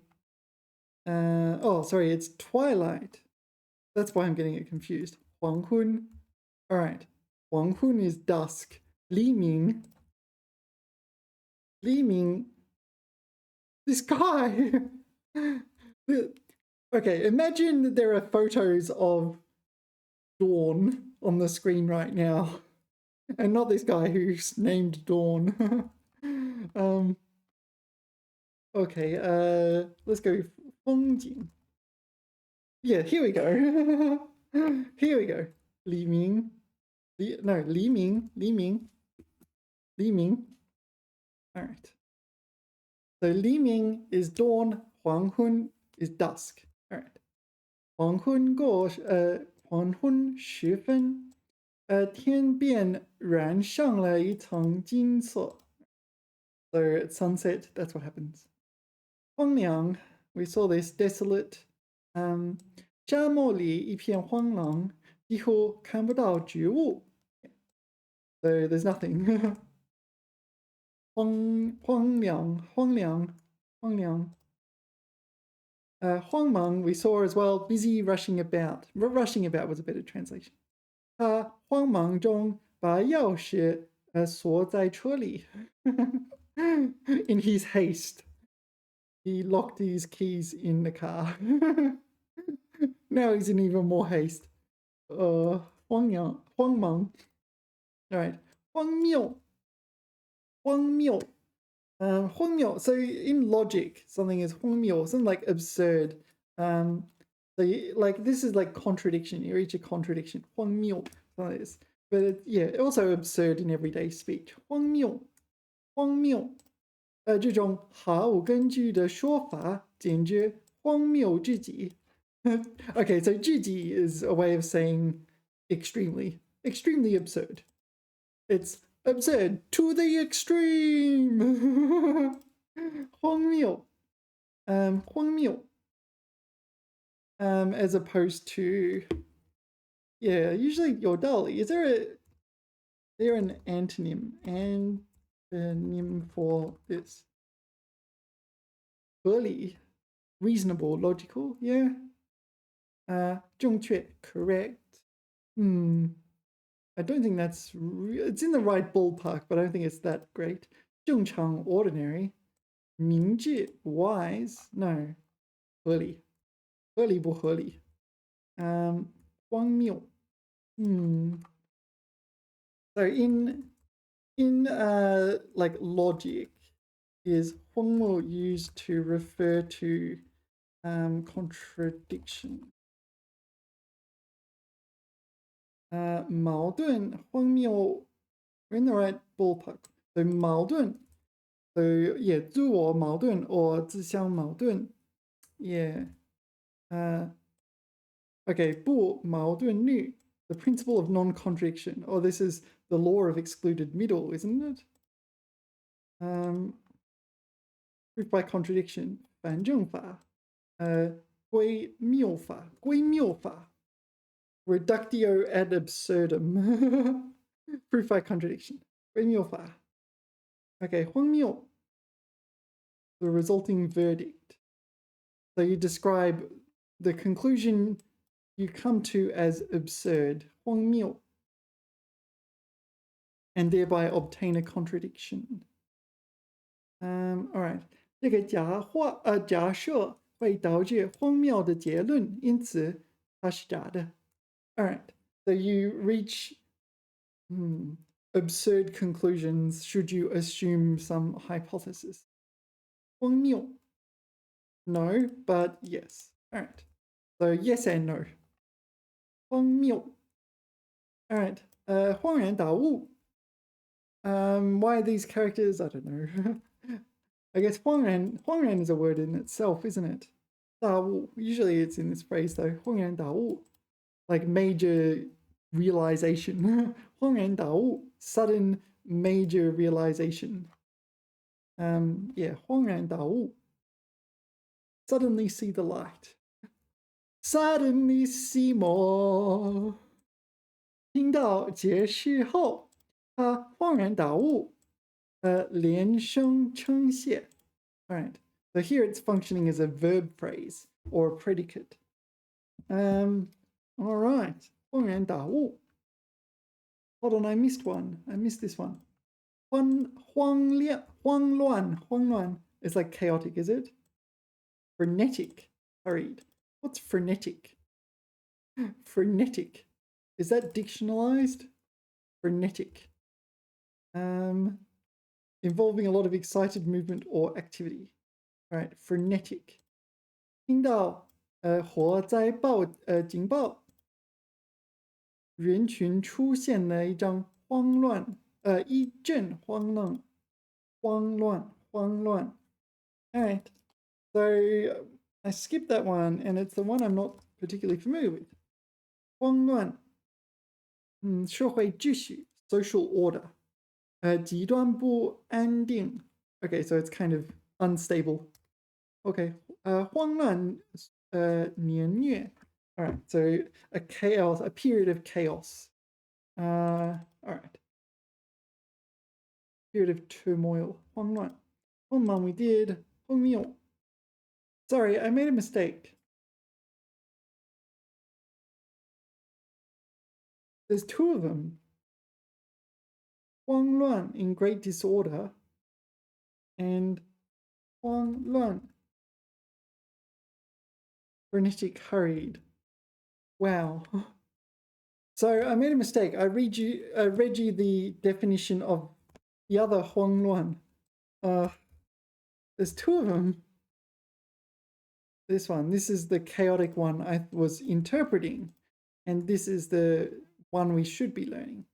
Oh, sorry. It's twilight. That's why I'm getting it confused. Huang Hun. All right. Huang Hun is dusk. Li Ming. This guy. Okay, imagine that there are photos of Dawn on the screen right now, and not this guy who's named Dawn. Okay, let's go 风景. Yeah, here we go. Here we go. 黎明. No, 黎明. All right. So 黎明 is dawn, 黄昏 is dusk. All right. 黄昏时分，天边染上了一层金色. So at sunset, that's what happens. 荒凉, we saw this, desolate. 沙漠里一片荒凉，几乎看不到植物. So there's nothing. 荒凉. 慌忙 we saw as well, busy, rushing about. Rushing about was a better translation. 他慌忙中把钥匙锁在车里. In his haste, he locked his keys in the car. Now he's in even more haste. 慌忙. All right. 荒谬. 荒谬. So in logic, something is 荒谬, something like absurd. So like this is like contradiction. You reach a contradiction. 荒谬, like this. But yeah, also absurd in everyday speech. 荒谬. 这种毫无根据的说法简直荒谬至极. Okay, so 至极 is a way of saying extremely absurd. It's absurd to the extreme. 荒谬. 荒谬. As opposed to, yeah, usually 有道理. Is there an antonym for this? 合理, reasonable, logical, yeah. 正确, correct. I don't think that's it's in the right ballpark, but I don't think it's that great. 正常, ordinary. 明智, wise. No. 合理不合理? 荒谬. So in like logic, is 荒谬 used to refer to contradiction? 矛盾, 荒谬, we're in the right ballpark. So 矛盾, so yeah, 自我矛盾 or 自相矛盾. Yeah. Okay, 不矛盾律, the principle of non-contradiction. Oh, this is the law of excluded middle, isn't it? Proof by contradiction. 反证法. 归谬法. Reductio ad absurdum. Proof by contradiction. 归谬法. Okay, 荒谬. The resulting verdict. So you describe the conclusion you come to as absurd. 荒谬. And thereby obtain a contradiction. All right. 这个假设会导致荒谬的结论，因此它是假的. All right. So you reach absurd conclusions should you assume some hypothesis. 荒谬. No, but yes. All right. So yes and no. 荒谬. All right. 恍然大悟. Why are these characters? I don't know. I guess 恍然 is a word in itself, isn't it? 大悟. Usually it's in this phrase though. 恍然大悟. Like major realization. 恍然大悟. Sudden major realization. Yeah, 恍然大悟. Suddenly see the light. Suddenly see more. 听到解释后，他恍然大悟，连声称谢. All right. So here it's functioning as a verb phrase or a predicate. All right. 恍然大悟. Hold on, I missed one. I missed this one. 慌乱. It's like chaotic, is it? Frenetic. Hurried. What's frenetic? Frenetic. Is that dictionalized? Frenetic. Involving a lot of excited movement or activity. All right, frenetic. 听到火灾警报，人群出现了一阵慌乱。All right, so I skipped that one, and it's the one I'm not particularly familiar with. 慌乱，社会秩序 social order. 极端不安定 okay, so it's kind of unstable. Okay, 慌乱年月 all right, so a period of chaos. All right, period of turmoil. 慌乱 we did 荒谬 sorry, I made a mistake. There's two of them. 慌乱 in great disorder and 慌乱 frenetic hurried. Wow. So I made a mistake. I read you the definition of the other 慌乱. There's two of them. This is the chaotic one I was interpreting, and this is the one we should be learning.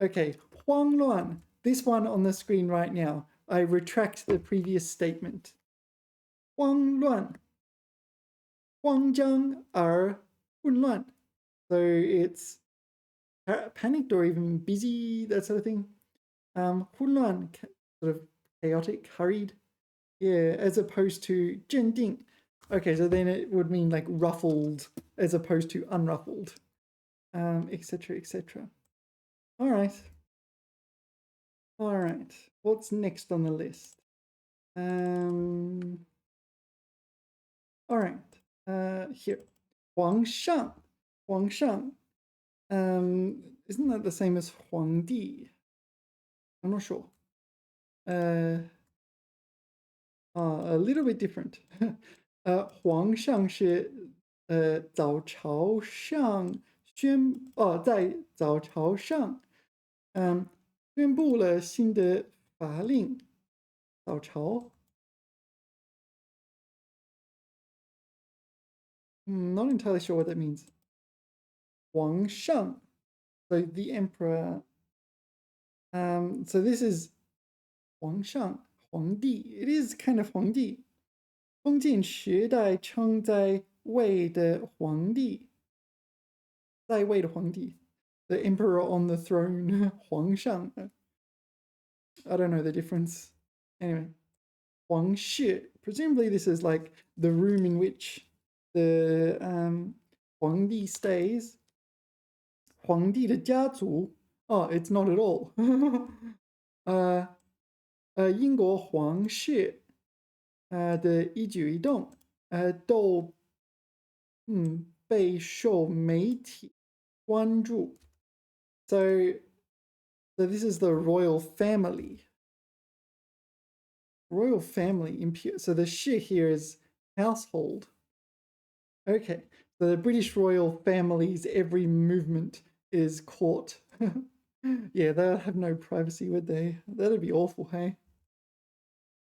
Okay, 慌乱. This one on the screen right now. I retract the previous statement. 慌乱慌张而混乱. So it's panicked or even busy, that sort of thing. 混乱 sort of chaotic, hurried. Yeah, as opposed to 镇定. Okay, so then it would mean like ruffled as opposed to unruffled, etc., etc. All right. All right. What's next on the list? All right. Here. 皇上. Isn't that the same as 皇帝? I'm not sure. A little bit different. 皇上是早朝上在早朝上宣布了新的法令。早朝 not entirely sure what that means. 皇上 so the emperor. So this is 皇上皇帝 it is kind of 皇帝封建时代称在位的皇帝 在位的皇帝 the emperor on the throne 皇上 I don't know the difference. Anyway, 皇室 presumably this is like the room in which the 皇帝 stays. 皇帝的家族 oh, it's not at all. 英国皇室的一举一动都备受媒体关注。So this is the royal family. Royal family, so the 氏 here is household. Okay, so the British royal family's every movement is caught. Yeah, they'll have no privacy, would they? That'd be awful, hey?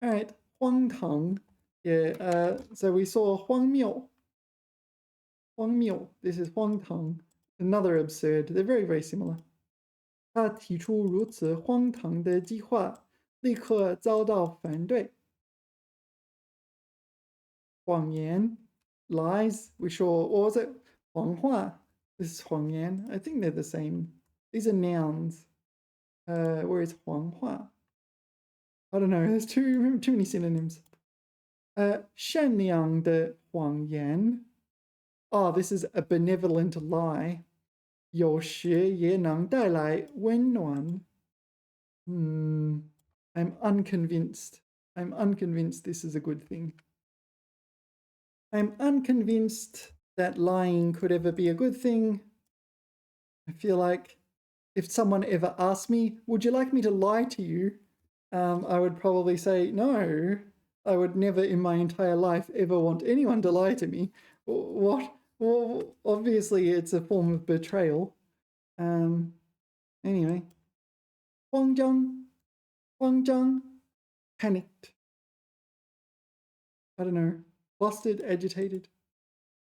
All right, 荒唐. Yeah, so we saw 荒谬. 荒谬, this is 荒唐. Another absurd. They're very, very similar. 他提出如此荒唐的计划，立刻遭到反对。谎言 lies, we saw, or was it 谎话? This is 谎言. I think they're the same. These are nouns. Whereas 谎话, I don't know. There's too many synonyms. 善良的谎言. Oh, this is a benevolent lie. 有时也能带来温暖. I'm unconvinced. I'm unconvinced this is a good thing. I'm unconvinced that lying could ever be a good thing. I feel like if someone ever asked me, would you like me to lie to you? I would probably say no. I would never in my entire life ever want anyone to lie to me. What? Well, obviously it's a form of betrayal. Anyway. 慌张 panicked. I don't know. flustered, agitated.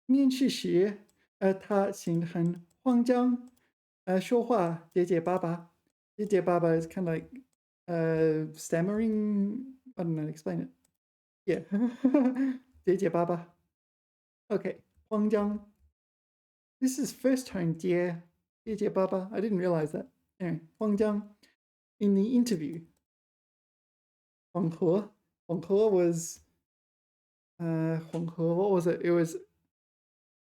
面试时，他显得很慌张，说话结结巴巴。结结巴巴 is kind of like stammering. I don't know, explain it. Yeah. 结结巴巴. Okay, 慌张. This is first tone 结结巴巴. I didn't realize that. Anyway, 慌张. In the interview, 黄河 was黄河, what was it? It was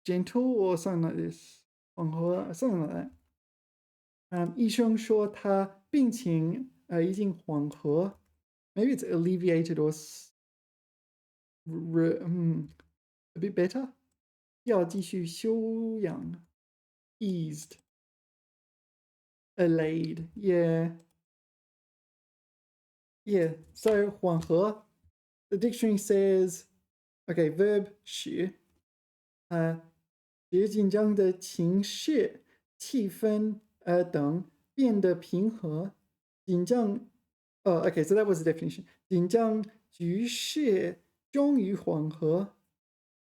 gentle or something like this. 黄河, something like that. 医生说他病情已经缓和. Maybe it's alleviated or a bit better. 要继续休养. Eased. Allayed. Yeah. Yeah. So 缓和. The dictionary says, okay, verb 使使紧张的情绪、气氛等变得平和。紧张 okay, so that was the definition. 紧张局势终于缓和.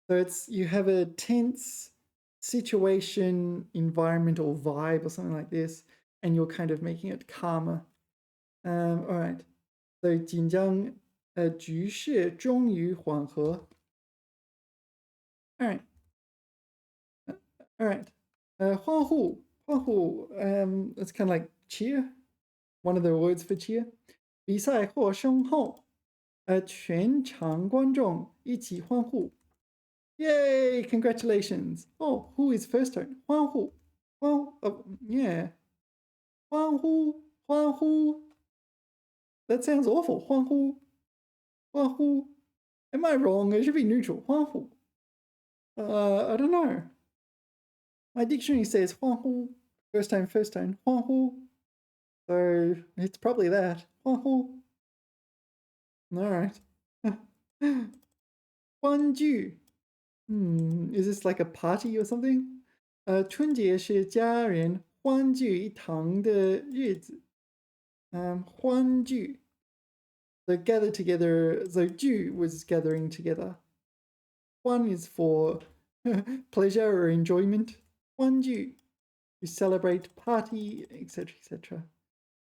So it's you have a tense situation, environment, or vibe, or something like this, and you're kind of making it calmer. All right. So 紧张局势终于缓和. All right. All right. 欢呼 it's kind of like cheer. One of the words for cheer. 比赛获胜后，全场观众一起欢呼。Yay! Congratulations! Oh, who is first turn? 欢呼 yeah. 欢呼 That sounds awful. 欢呼 Am I wrong? It should be neutral. 欢呼 I don't know. My dictionary says 欢呼 first tone. 欢呼 So it's probably that. 欢呼 Alright. 欢聚 is this like a party or something? 春节是家人欢聚一堂的日子。欢聚 So gather together. So 聚 was gathering together. 欢 is for pleasure or enjoyment. 欢聚 you celebrate, party, etc., etc.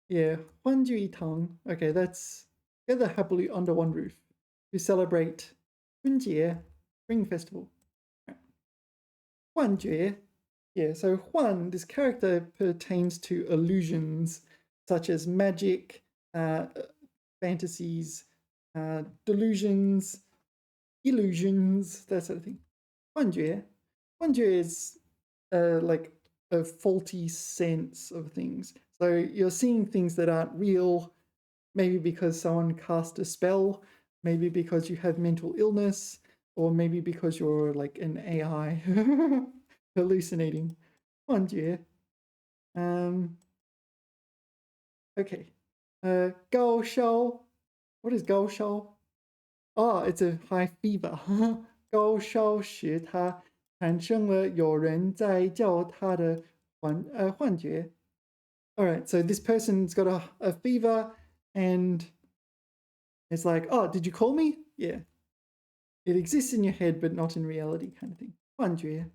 Yeah, 欢聚一堂. Okay, that's gather happily under one roof to celebrate 春节 Spring Festival. 幻觉 Yeah, so 幻 this character pertains to illusions such as magic, fantasies, delusions, illusions, that sort of thing. 幻觉 is like a faulty sense of things. So you're seeing things that aren't real, maybe because someone cast a spell, maybe because you have mental illness, or maybe because you're like an AI hallucinating. 幻觉 Okay. 高烧 What is 高烧? Oh, it's a high fever. 高烧时他产生了有人在叫他的幻觉. All right, so this person's got a fever and it's like, oh, did you call me? Yeah. It exists in your head, but not in reality kind of thing. 幻觉.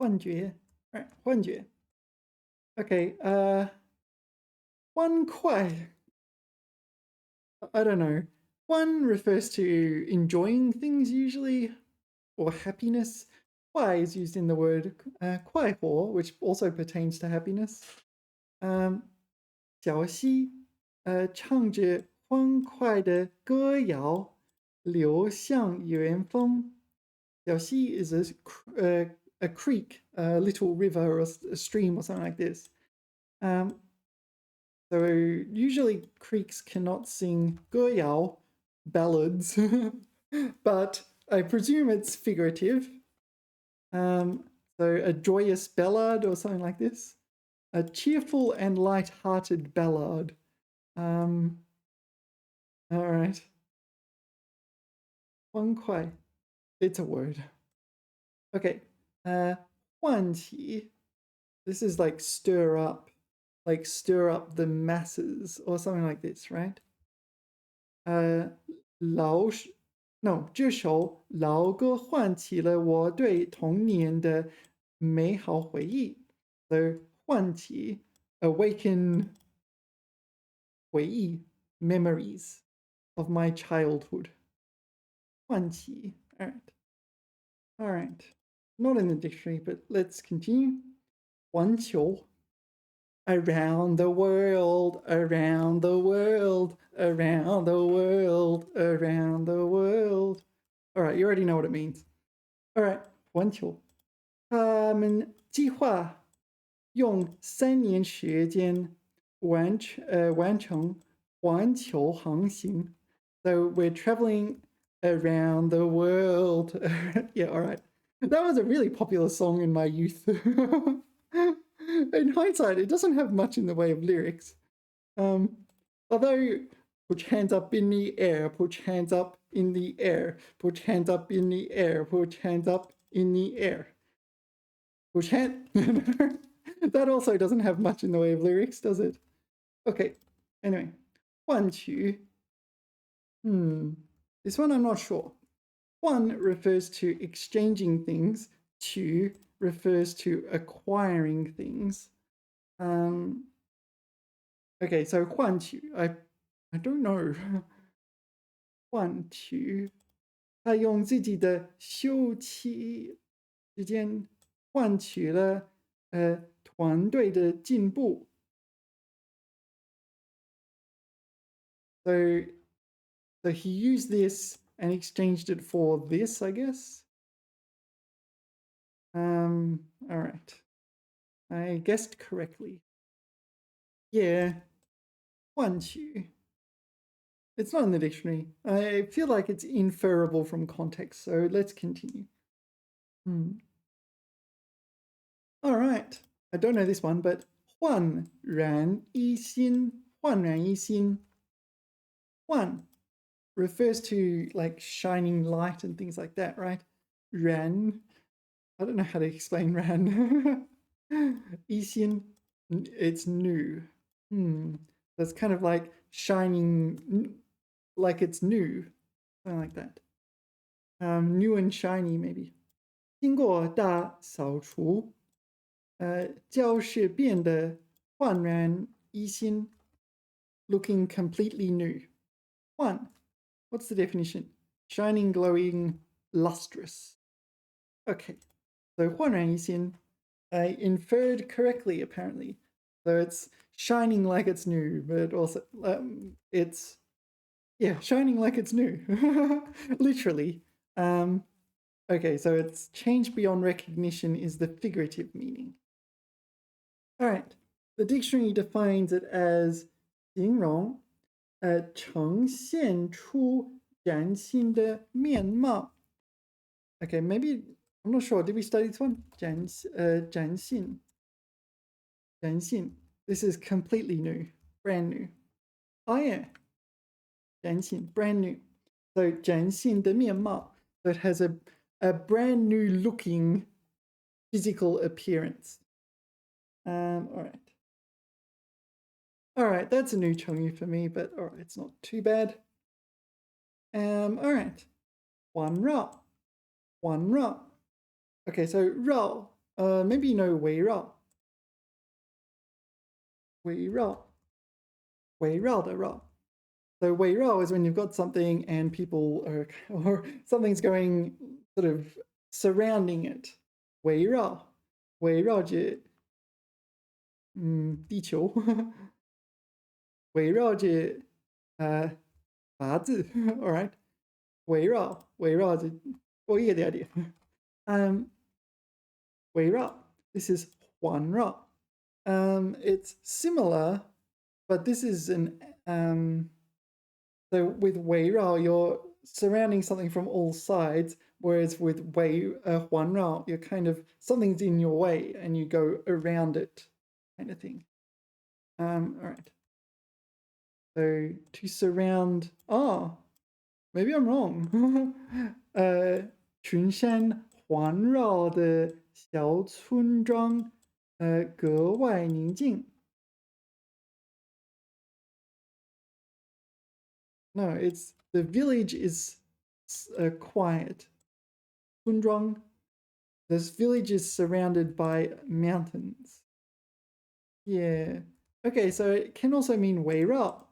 All right, 幻觉. Okay, 欢快. I don't know. One refers to enjoying things usually, or happiness. 快 is used in the word 快活, which also pertains to happiness. 小溪唱着欢快的歌谣，流向远方。小溪 is a creek, a little river or a stream or something like this. So usually creeks cannot sing 歌谣 ballads, but I presume it's figurative. So a joyous ballad or something like this. A cheerful and light-hearted ballad. All right. 欢快 It's a word. Okay. 唤起 This is like stir up the masses or something like this, right? 老 No，这首老歌唤起了我对童年的美好回忆。So 唤起 awaken 回忆 memories of my childhood. 唤起 all right. Not in the dictionary, but let's continue. 环球 around the world, around the world, around the world, around the world. All right, you already know what it means. All right, 环球。他们计划用3年时间完成环球航行。So we're traveling around the world. Yeah, all right. That was a really popular song in my youth. In hindsight, it doesn't have much in the way of lyrics. Although, put your hands up in the air, put your hands up in the air, put your hands up in the air, put your hands up in the air. Put your hand. That also doesn't have much in the way of lyrics, does it? Okay. Anyway, 换取. This one I'm not sure. 换 refers to exchanging things. 取 refers to acquiring things. Okay, so 换取 I don't know. 换取他用自己的休憩时间换取了团队的进步。So he used this and exchanged it for this, I guess. All right. I guessed correctly. Yeah. 换取. It's not in the dictionary. I feel like it's inferable from context, so let's continue. All right. I don't know this one, but 焕然一新,焕然一新. 焕 refers to like shining light and things like that, right? 然 I don't know how to explain 然. 一新 it's new. That's kind of like shining like it's new. Something like that. New and shiny maybe. 经过大扫除教室变得焕然一新 looking completely new. 焕 what's the definition? Shining, glowing, lustrous. Okay, so 焕然一新 I inferred correctly apparently. So it's shining like it's new, but also it's shining like it's new. Literally. Okay, so it's change beyond recognition is the figurative meaning. All right, the dictionary defines it as 形容呈现出崭新的面貌. Okay, maybe I'm not sure. Did we study this one? 崭新. This is completely new, brand new. Oh yeah. 崭新, brand new. So 崭新的面貌. So it has a brand new looking physical appearance. All right, that's a new chongyu for me, but all right, it's not too bad. All right, 环绕. Okay, so 绕, maybe you know 围绕. 围绕的绕. So 围绕 is when you've got something and people are, or something's going sort of surrounding it. 围绕着地球围绕着八字 all right 围绕着多一点点围绕 this is 环绕it's similar but this is an so with 围绕 you're surrounding something from all sides, whereas with 环绕 you're kind of something's in your way and you go around it kind of thing. All right. So to surround. Oh, maybe I'm wrong. 群山环绕的小村庄格外宁静. No, it's the village is quiet. 村庄, this village is surrounded by mountains. Yeah. Okay, so it can also mean 围绕.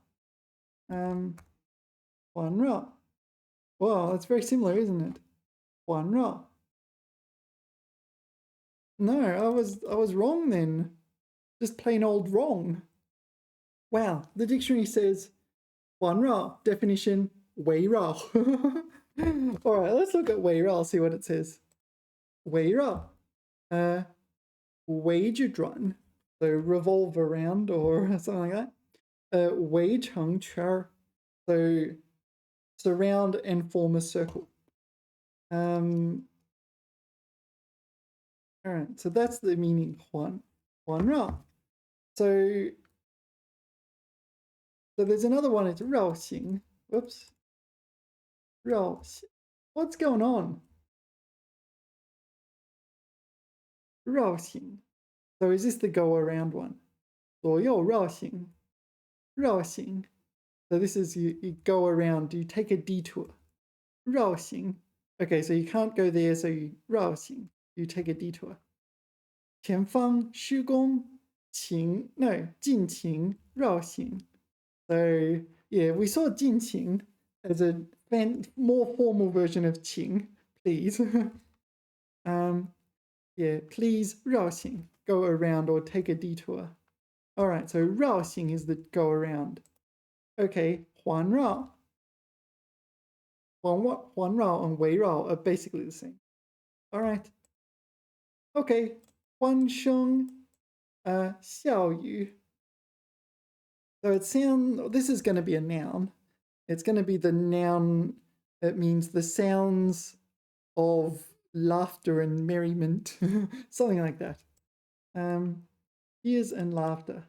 环绕. Wow, that's very similar, isn't it? 环绕. No, I was wrong then. Just plain old wrong. Wow, the dictionary says 环绕, definition 围绕. All right, let's look at 围绕, see what it says. 围绕, 围着转, so revolve around or something like that. 围成圈儿, so surround and form a circle. All right, so that's the meaning 环绕. So there's another one, it's 绕行. Whoops. 绕行. What's going on? 绕行. So is this the go around one? 左右绕行. 绕行. So this is you go around, you take a detour. 绕行. Okay, so you can't go there, so you 绕行. You take a detour. 前方施工请 no 进行绕行. So yeah, we saw 进行 as a more formal version of 请, please. Yeah, please 绕行, go around or take a detour. All right, so 绕行 is the go around. Okay, 环绕. 环绕 and 围绕 are basically the same. All right. Okay, 欢声笑语. So this is going to be a noun. It's going to be the noun. It means the sounds of laughter and merriment, something like that. Tears and laughter.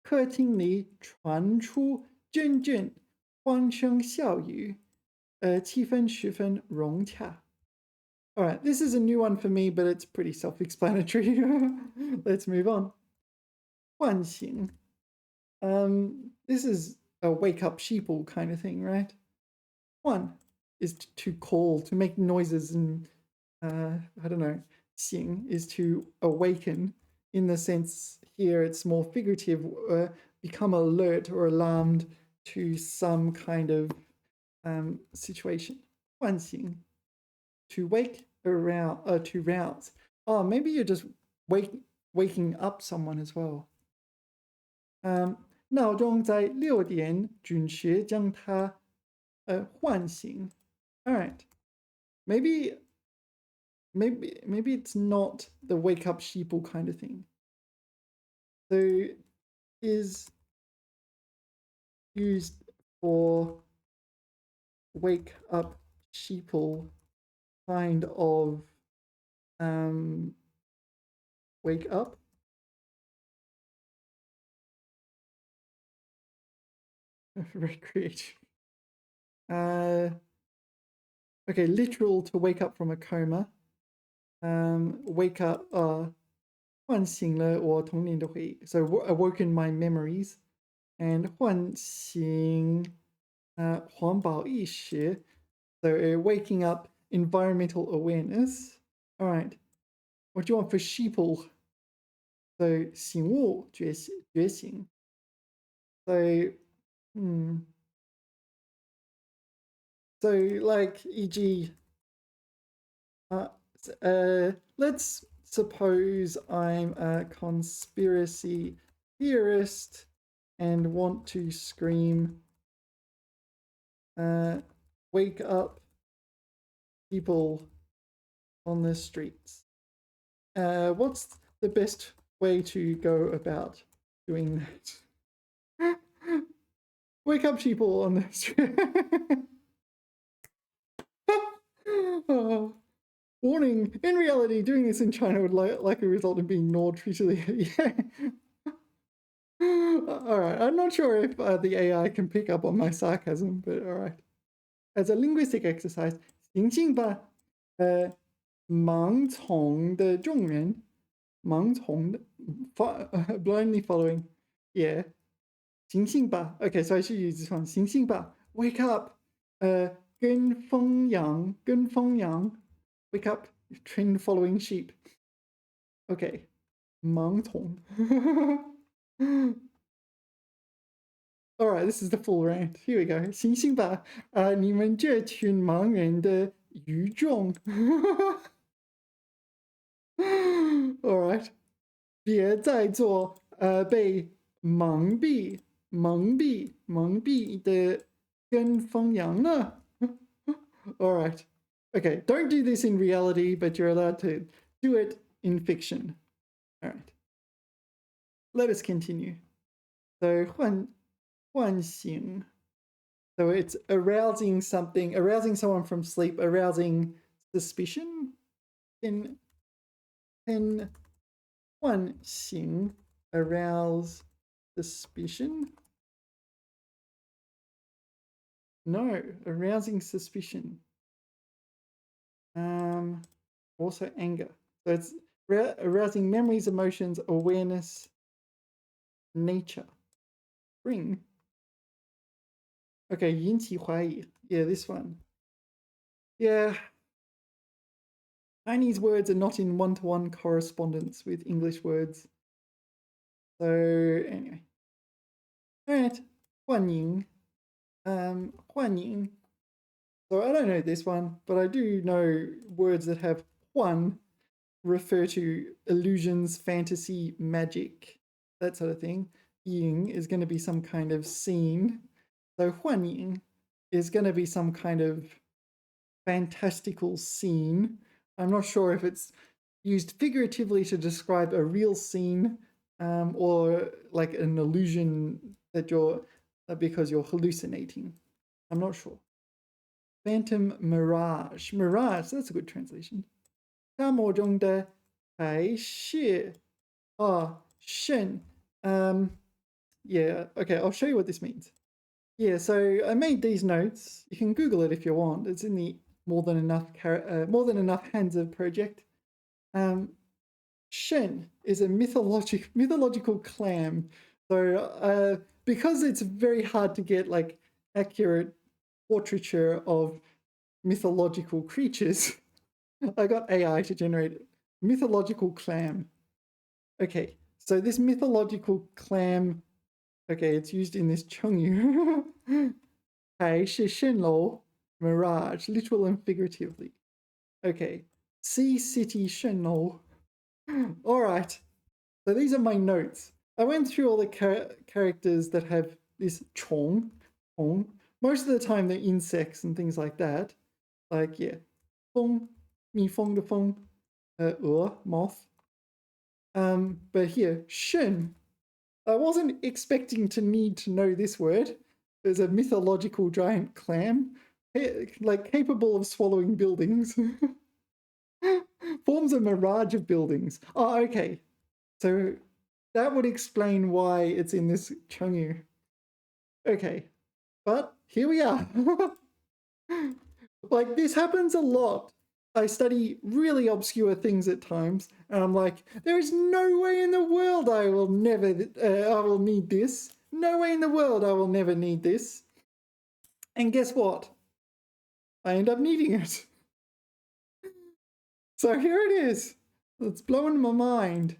客厅里传出阵阵欢声笑语，气氛十分融洽. All right, this is a new one for me, but it's pretty self-explanatory. Let's move on. 唤醒. This is a wake up sheeple kind of thing, right? 唤 is to call, to make noises, and I don't know, 醒 is to awaken. In the sense here, it's more figurative, become alert or alarmed to some kind of situation. 唤醒, to wake, around, to rouse. Oh, maybe you're just waking up someone as well. 闹钟在6点准时将他唤醒. All right, maybe it's not the wake up sheeple kind of thing. So is used for wake up sheeple kind of wake up. Very creative. Okay, literal to wake up from a coma. Wake up, 唤醒了我童年的回忆. So awoken my memories. And 唤醒环保意识. So waking up environmental awareness. All right. What do you want for sheeple? So 醒悟觉醒. So So like e.g. Let's suppose I'm a conspiracy theorist and want to scream, wake up people on the streets. What's the best way to go about doing that? Wake up people on the street. Warning, in reality, doing this in China would likely result in being ignored repeatedly. Yeah. All right, I'm not sure if the AI can pick up on my sarcasm, but all right. As a linguistic exercise, 醒醒吧, 盲从的众人, 盲从的, blindly following, yeah. 醒醒吧. Okay, so I should use this one. 醒醒吧, wake up. 跟风羊，跟风羊. Wake up, trend following sheep. Okay. 盲从. Alright, this is the full rant. Here we go. 醒醒吧，你们这群盲人的愚众。Alright. 别再做被蒙蔽的跟风羊了。Alright. Okay, don't do this in reality, but you're allowed to do it in fiction. Alright. Let us continue. So, 唤醒. So it's arousing something, arousing someone from sleep, arousing suspicion. Can 唤醒 arouse suspicion? No, arousing suspicion. Also anger. So it's arousing memories, emotions, awareness, nature. Bring. Okay, 引起怀疑. Yeah, this one. Yeah. Chinese words are not in one-to-one correspondence with English words. So, anyway. Alright. 欢迎. 欢迎. So I don't know this one, but I do know words that have 欢 refer to illusions, fantasy, magic, that sort of thing. Ying is going to be some kind of scene. So 欢迎 is going to be some kind of fantastical scene. I'm not sure if it's used figuratively to describe a real scene or like an illusion that you're because you're hallucinating. I'm not sure. Phantom mirage. Mirage, that's a good translation. 沙漠中的海市蜃. Yeah, okay, I'll show you what this means. Yeah, so I made these notes. You can Google it if you want. It's in the More Than Enough Hands-of project. Shen is a mythological clam. So because it's very hard to get like accurate portraiture of mythological creatures, I got AI to generate mythological clam. Okay, so this mythological clam, okay, it's used in this Chengyu. 海市蜃楼 mirage, literal and figuratively. Okay, sea city 蜃楼. All right, so these are my notes. I went through all the characters that have this chong. Most of the time they're insects and things like that. Like, yeah, 蜂, 蜜蜂的蜂, moth. But here, 蜃. I wasn't expecting to need to know this word. There's a mythological giant clam, like capable of swallowing buildings. Forms a mirage of buildings. Oh, okay. So that would explain why it's in this Chengyu. Okay, but here we are. Like, this happens a lot. I study really obscure things at times, and I'm like, there is no way in the world I will need this. No way in the world I will never need this. And guess what? I end up needing it. So here it is. It's blowing my mind.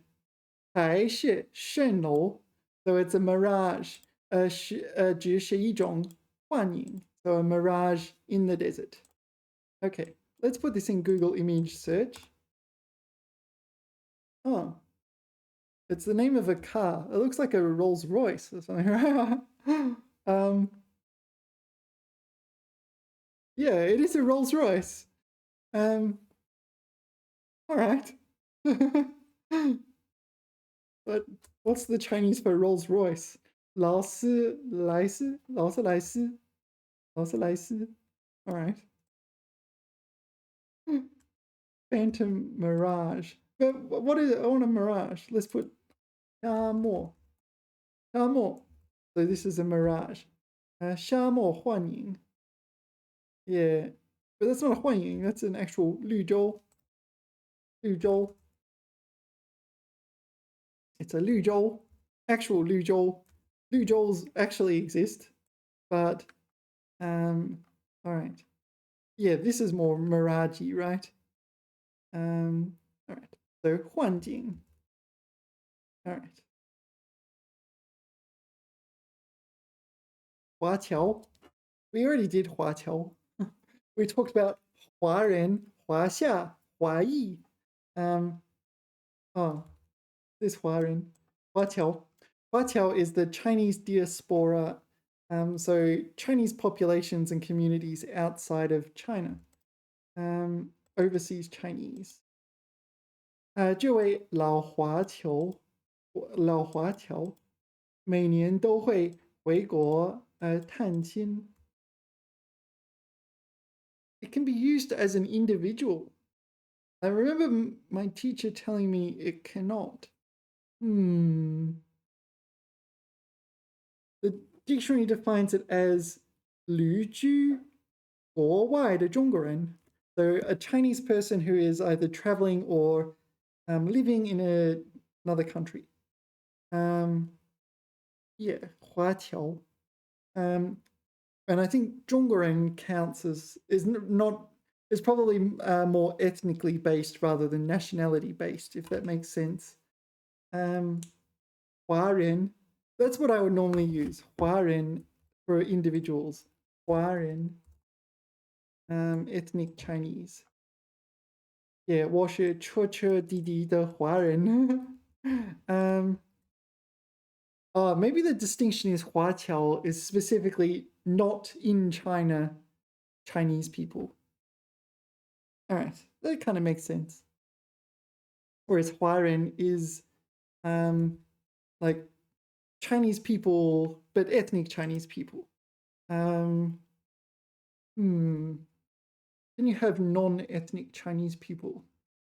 海市蜃楼. So it's a mirage. 只是一种幻影. So a mirage in the desert. Okay, let's put this in Google image search. Oh, it's the name of a car. It looks like a Rolls Royce or something. Yeah, it is a Rolls Royce. All right. But what's the Chinese for Rolls Royce? 劳斯莱斯. All right. Phantom mirage. But what is it? I want a mirage. Let's put 沙漠. So this is a mirage. 沙漠幻影. Yeah, but that's not a 幻影. That's an actual 绿洲. It's a 绿洲. Actual 绿洲. 绿洲actually exist. But, all right. Yeah, this is more mirage-y, right? All right. So 幻境. All right. 华侨. We already did 华侨. We talked about 华人, 华夏, 华裔. Oh, this 华人. 华侨. 华侨 is the Chinese diaspora, so Chinese populations and communities outside of China, overseas Chinese. 这位老华侨每年都会回国探亲. It can be used as an individual. I remember my teacher telling me it cannot. The dictionary defines it as 旅居国外的中国人. So a Chinese person who is either traveling or living in another country. Yeah, 华侨. And I think 中国人 counts as is probably more ethnically based rather than nationality based, if that makes sense. 华人. That's what I would normally use. 华人 for individuals. 华人. Ethnic Chinese. Yeah, 我是彻彻底底的华人. Maybe the distinction is 华侨 is specifically not in China Chinese people. All right, that kind of makes sense. Whereas 华人 is like Chinese people, but ethnic Chinese people. Then you have non-ethnic Chinese people.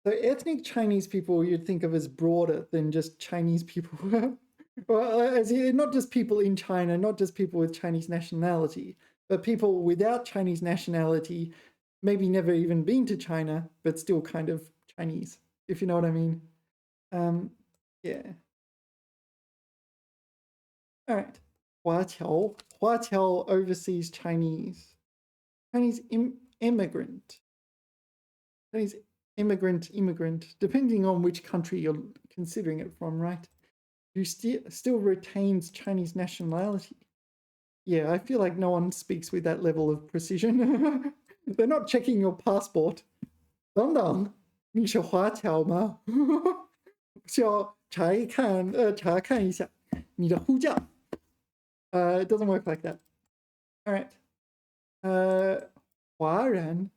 So ethnic Chinese people you'd think of as broader than just Chinese people. Well, as in, not just people in China, not just people with Chinese nationality, but people without Chinese nationality, maybe never even been to China, but still kind of Chinese, if you know what I mean. Yeah. All right. 华侨. 华侨 overseas Chinese. Chinese immigrant. Chinese immigrant, depending on which country you're considering it from, right? Who still retains Chinese nationality. Yeah, I feel like no one speaks with that level of precision. They're not checking your passport. 等等，你是华侨吗？需要查看一下你的护照。It doesn't work like that. All right. 华人.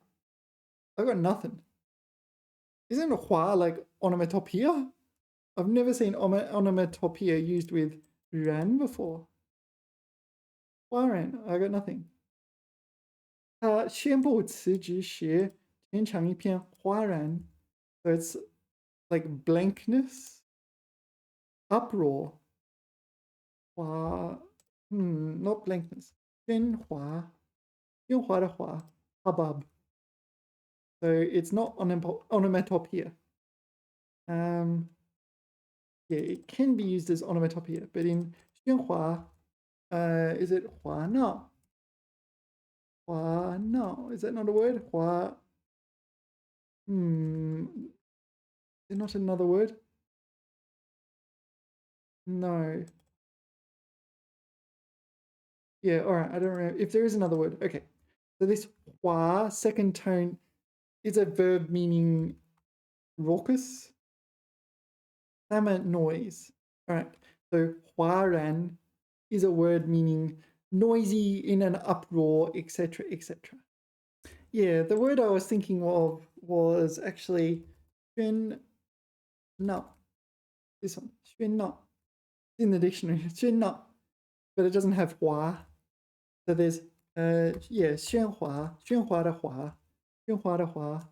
I got nothing. Isn't 华 like onomatopoeia? I've never seen onomatopoeia used with 然 before. 华人, I got nothing. 他宣布辞职时全场一片哗然. So it's like blankness, uproar. 哗, not blankness. 喧哗的哗, hubbub. So it's not onomatopoeia. Yeah, it can be used as onomatopoeia, but in 喧哗, is it 哗闹? 哗闹, is that not a word? 哗, is it not another word? No. Yeah, all right, I don't remember. If there is another word, okay. So this 哗, second tone, is a verb meaning raucous. Clamor, noise. All right, so 哗然 is a word meaning noisy, in an uproar, etc., etc. Yeah, the word I was thinking of was actually 喧闹. This one, 喧闹. In the dictionary, 喧闹, but it doesn't have 哗. So there's 喧哗的哗, 喧哗的哗.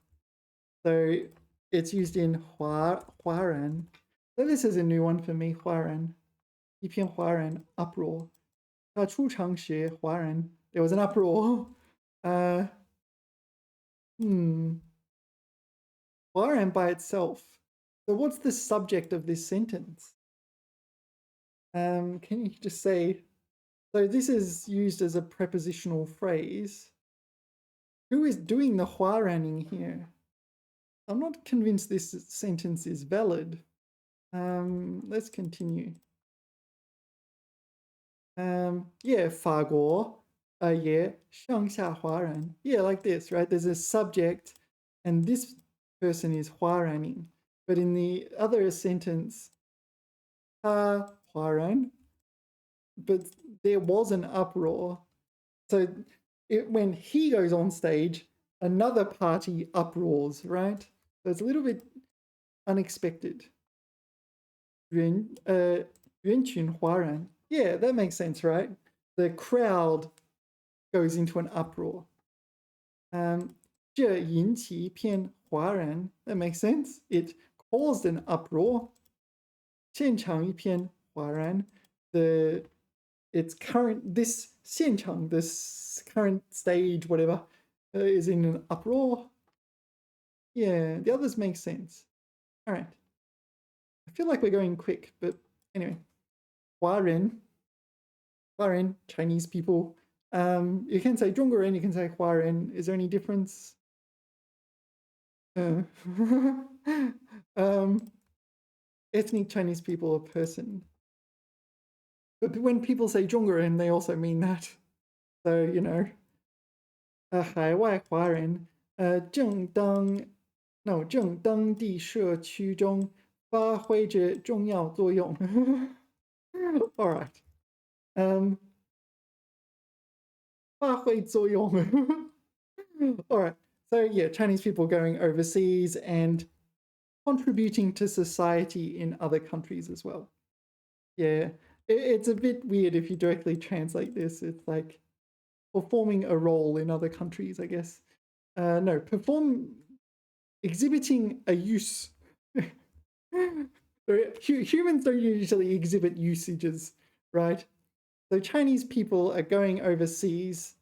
So it's used in 哗然. So this is a new one for me, 哗然. 一片哗然, uproar. 他出场时哗然. There was an uproar. 哗然 by itself. So what's the subject of this sentence? Can you just say, so this is used as a prepositional phrase. Who is doing the huaraning here? I'm not convinced this sentence is valid. Let's continue. Yeah, 法国, yeah, 上下华人. Yeah, like this, right? There's a subject, and this person is 华人. But in the other sentence, 华人, but there was an uproar. So when he goes on stage, another party uproars, right? So it's a little bit unexpected. 人群哗然. Yeah, that makes sense, right? The crowd goes into an uproar. 这引起一片哗然. That makes sense. It caused an uproar. 现场一片哗然. This current stage, whatever, is in an uproar. Yeah, the others make sense. All right. I feel like we're going quick, but anyway. 华人, Chinese people. You can say 中国人, you can say 华人. Is there any difference? Ethnic Chinese people, a person. But when people say 中国人, they also mean that. So, you know, 海外华人, 正当地社区中发挥着重要作用. All right. 发挥作用. All right. So yeah, Chinese people going overseas and contributing to society in other countries as well. Yeah, it's a bit weird if you directly translate this. It's like performing a role in other countries, I guess. No, exhibiting a use. Humans don't usually exhibit usages, right? So Chinese people are going overseas,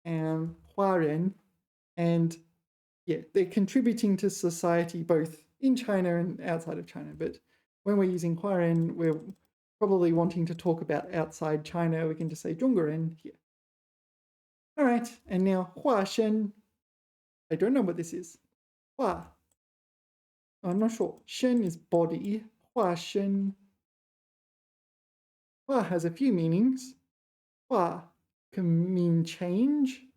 华人, and yeah, they're contributing to society both in China and outside of China. But when we're using 华人, we're probably wanting to talk about outside China. We can just say 中国人 here. All right, and now 化身. I don't know what this is. 化. I'm not sure. 身 is body. 化身. 化 has a few meanings. 化 can mean change.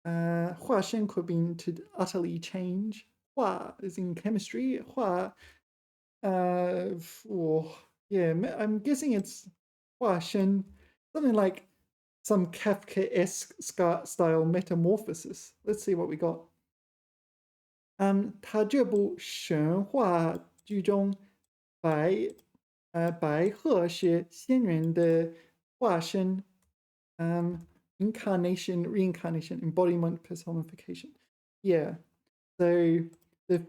化身 could mean to utterly change. 化 is in chemistry. 化, yeah, I'm guessing it's 化身, something like some Kafkaesque style metamorphosis. Let's see what we got. 他这部神话剧中，白鹤是仙人的化身。Incarnation, reincarnation, embodiment, personification. Yeah. So the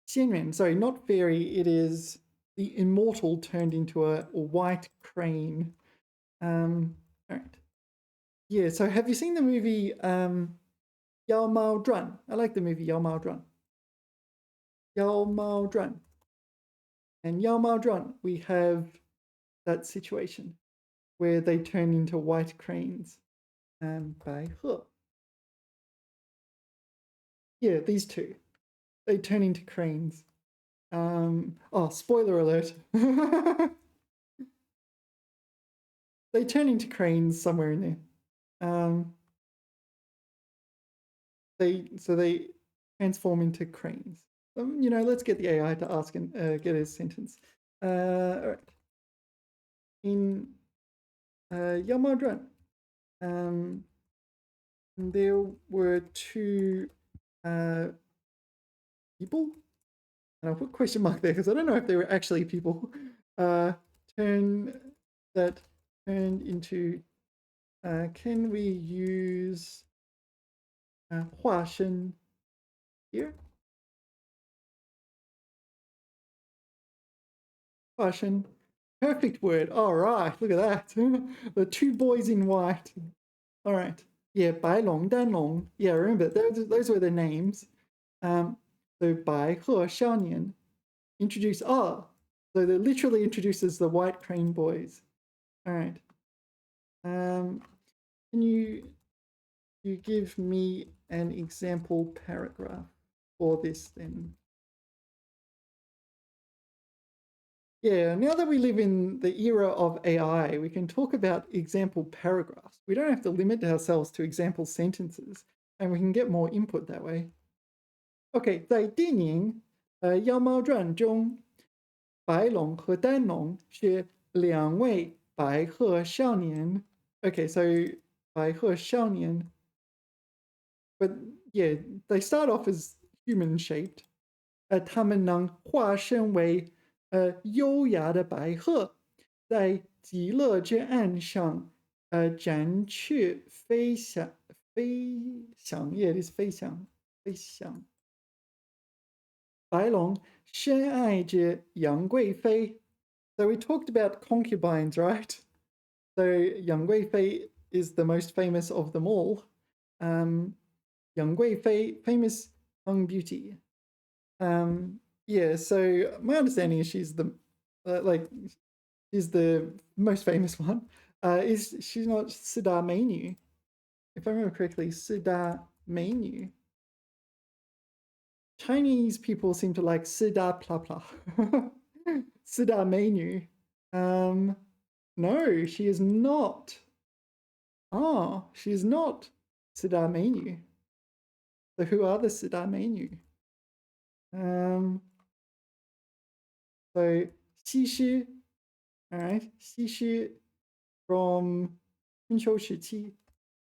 仙人, sorry, not fairy, it is the immortal turned into a white crane. All right. Yeah, so have you seen the movie Yao Mao Zhuan? I like the movie Yao Mao Zhuan. Yao Mao Zhuan. And Yao Mao Zhuan, we have that situation where they turn into white cranes. 白鹤. Yeah, these two. They turn into cranes. Oh, spoiler alert. They turn into cranes somewhere in there. They transform into cranes. You know, let's get the AI to ask and get a sentence. All right. In Yao Mao Zhuan, there were two people, and I'll put question mark there because I don't know if they were actually people, turned into, can we use 化身 here? 化身, perfect word. All right, look at that. The two boys in white. All right. Yeah, 白龙, 丹龙. Yeah, remember, those were their names. So 白鹤少年 so that literally introduces the white crane boys. All right. Can you you give me an example paragraph for this then? Yeah, now that we live in the era of AI, we can talk about example paragraphs. We don't have to limit ourselves to example sentences, and we can get more input that way. OK， 在电影《妖猫传》中，白龙和丹龙是两位白鹤少年。OK, so 白鹤少年 but yeah, they start off as human shaped. 他们能化身为优雅的白鹤，在极乐之岸上展翅飞翔，yeah, it is 飞翔，飞翔。白龙深爱着杨贵妃。So we talked about concubines, right? So Yang Guifei is the most famous of them all. Yang Guifei, famous young beauty. Yeah, so my understanding is she's the she's the most famous one. Is she's not Sida Menu? If I remember correctly, Sida Menu. Chinese people seem to like Sida Pla Pla. Sida Menu. No, she is not. Oh, she is not Sida Menu. So who are the Sida Menu? So Xi Shi, all right, Xi Shi from 春秋时期.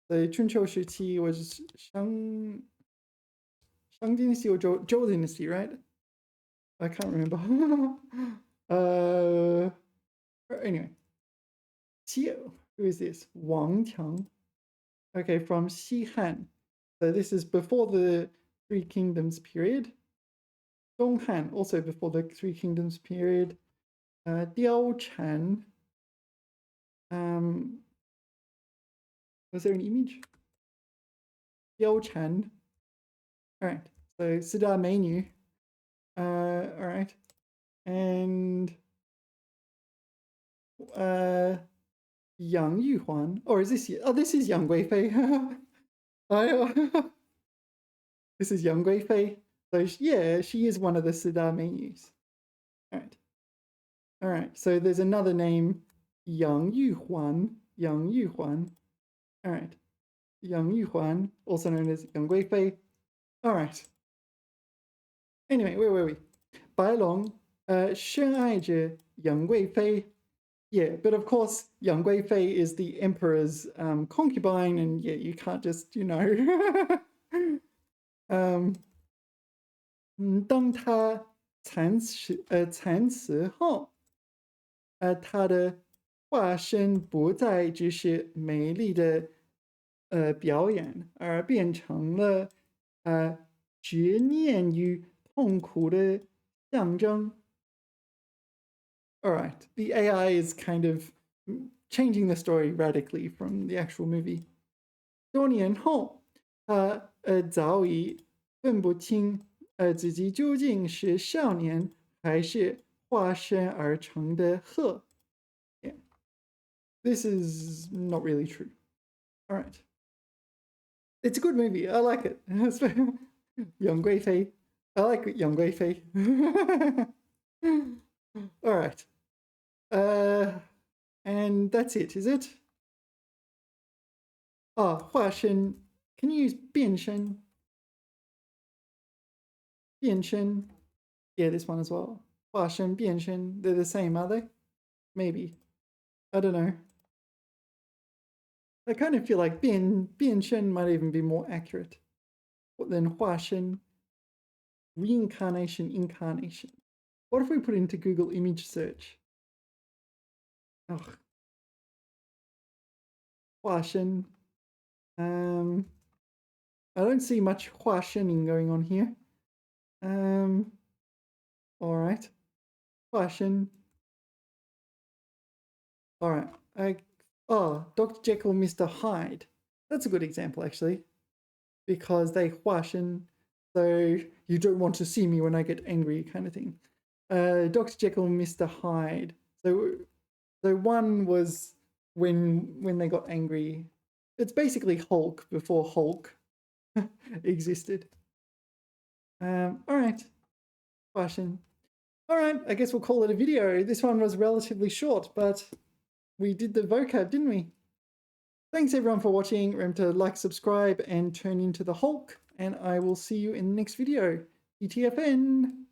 The 春秋时期 was Shang Dynasty or Zhou Dynasty, right? I can't remember. Anyway, Qiu, who is this? Wang Tiang. Okay, from Xi Han. So this is before the Three Kingdoms period. Dong Han, also before the Three Kingdoms period. Diao Chan. Was there an image? Diao Chan. All right, so Sida Menu. All right, and Yang Yuhuan. Or is this? Oh, this is Yang Guifei. This is Yang Guifei. So yeah, she is one of the Sida Menus. All right. All right. So there's another name, Yang Yuhuan. Yang Yuhuan. All right. Yang Yuhuan, also known as Yang Guifei. All right. Anyway, where were we? 白龙深爱着杨贵妃. Yeah, but of course, Yang Guifei is the emperor's concubine, and yeah, you can't just, you know. 当他惨死后，他的化身不再只是美丽的表演，而变成了执念与痛苦的象征。All right, the AI is kind of changing the story radically from the actual movie. 多年后，他早已分不清自己究竟是少年还是化身而成的鹤。Yeah. This is not really true. All right. It's a good movie. I like it. Yang Guifei. I like Yang Guifei. All right. And that's it, is it? Oh, 化身. Can you use 变身? 变身. Yeah, this one as well. 化身变身. They're the same, are they? Maybe. I don't know. I kind of feel like 变身 might even be more accurate than 化身. Reincarnation, incarnation. What if we put into Google image search? Oh. 化身. I don't see much 化身 going on here. All right. 化身. All right. Dr. Jekyll, Mr. Hyde. That's a good example, actually, because they 化身, so you don't want to see me when I get angry, kind of thing. Dr. Jekyll, Mr. Hyde. So one was when they got angry. It's basically Hulk before Hulk existed. All right, fashion. All right, I guess we'll call it a video. This one was relatively short, but we did the vocab, didn't we? Thanks everyone for watching. Remember to like, subscribe, and turn into the Hulk. And I will see you in the next video. TTFN!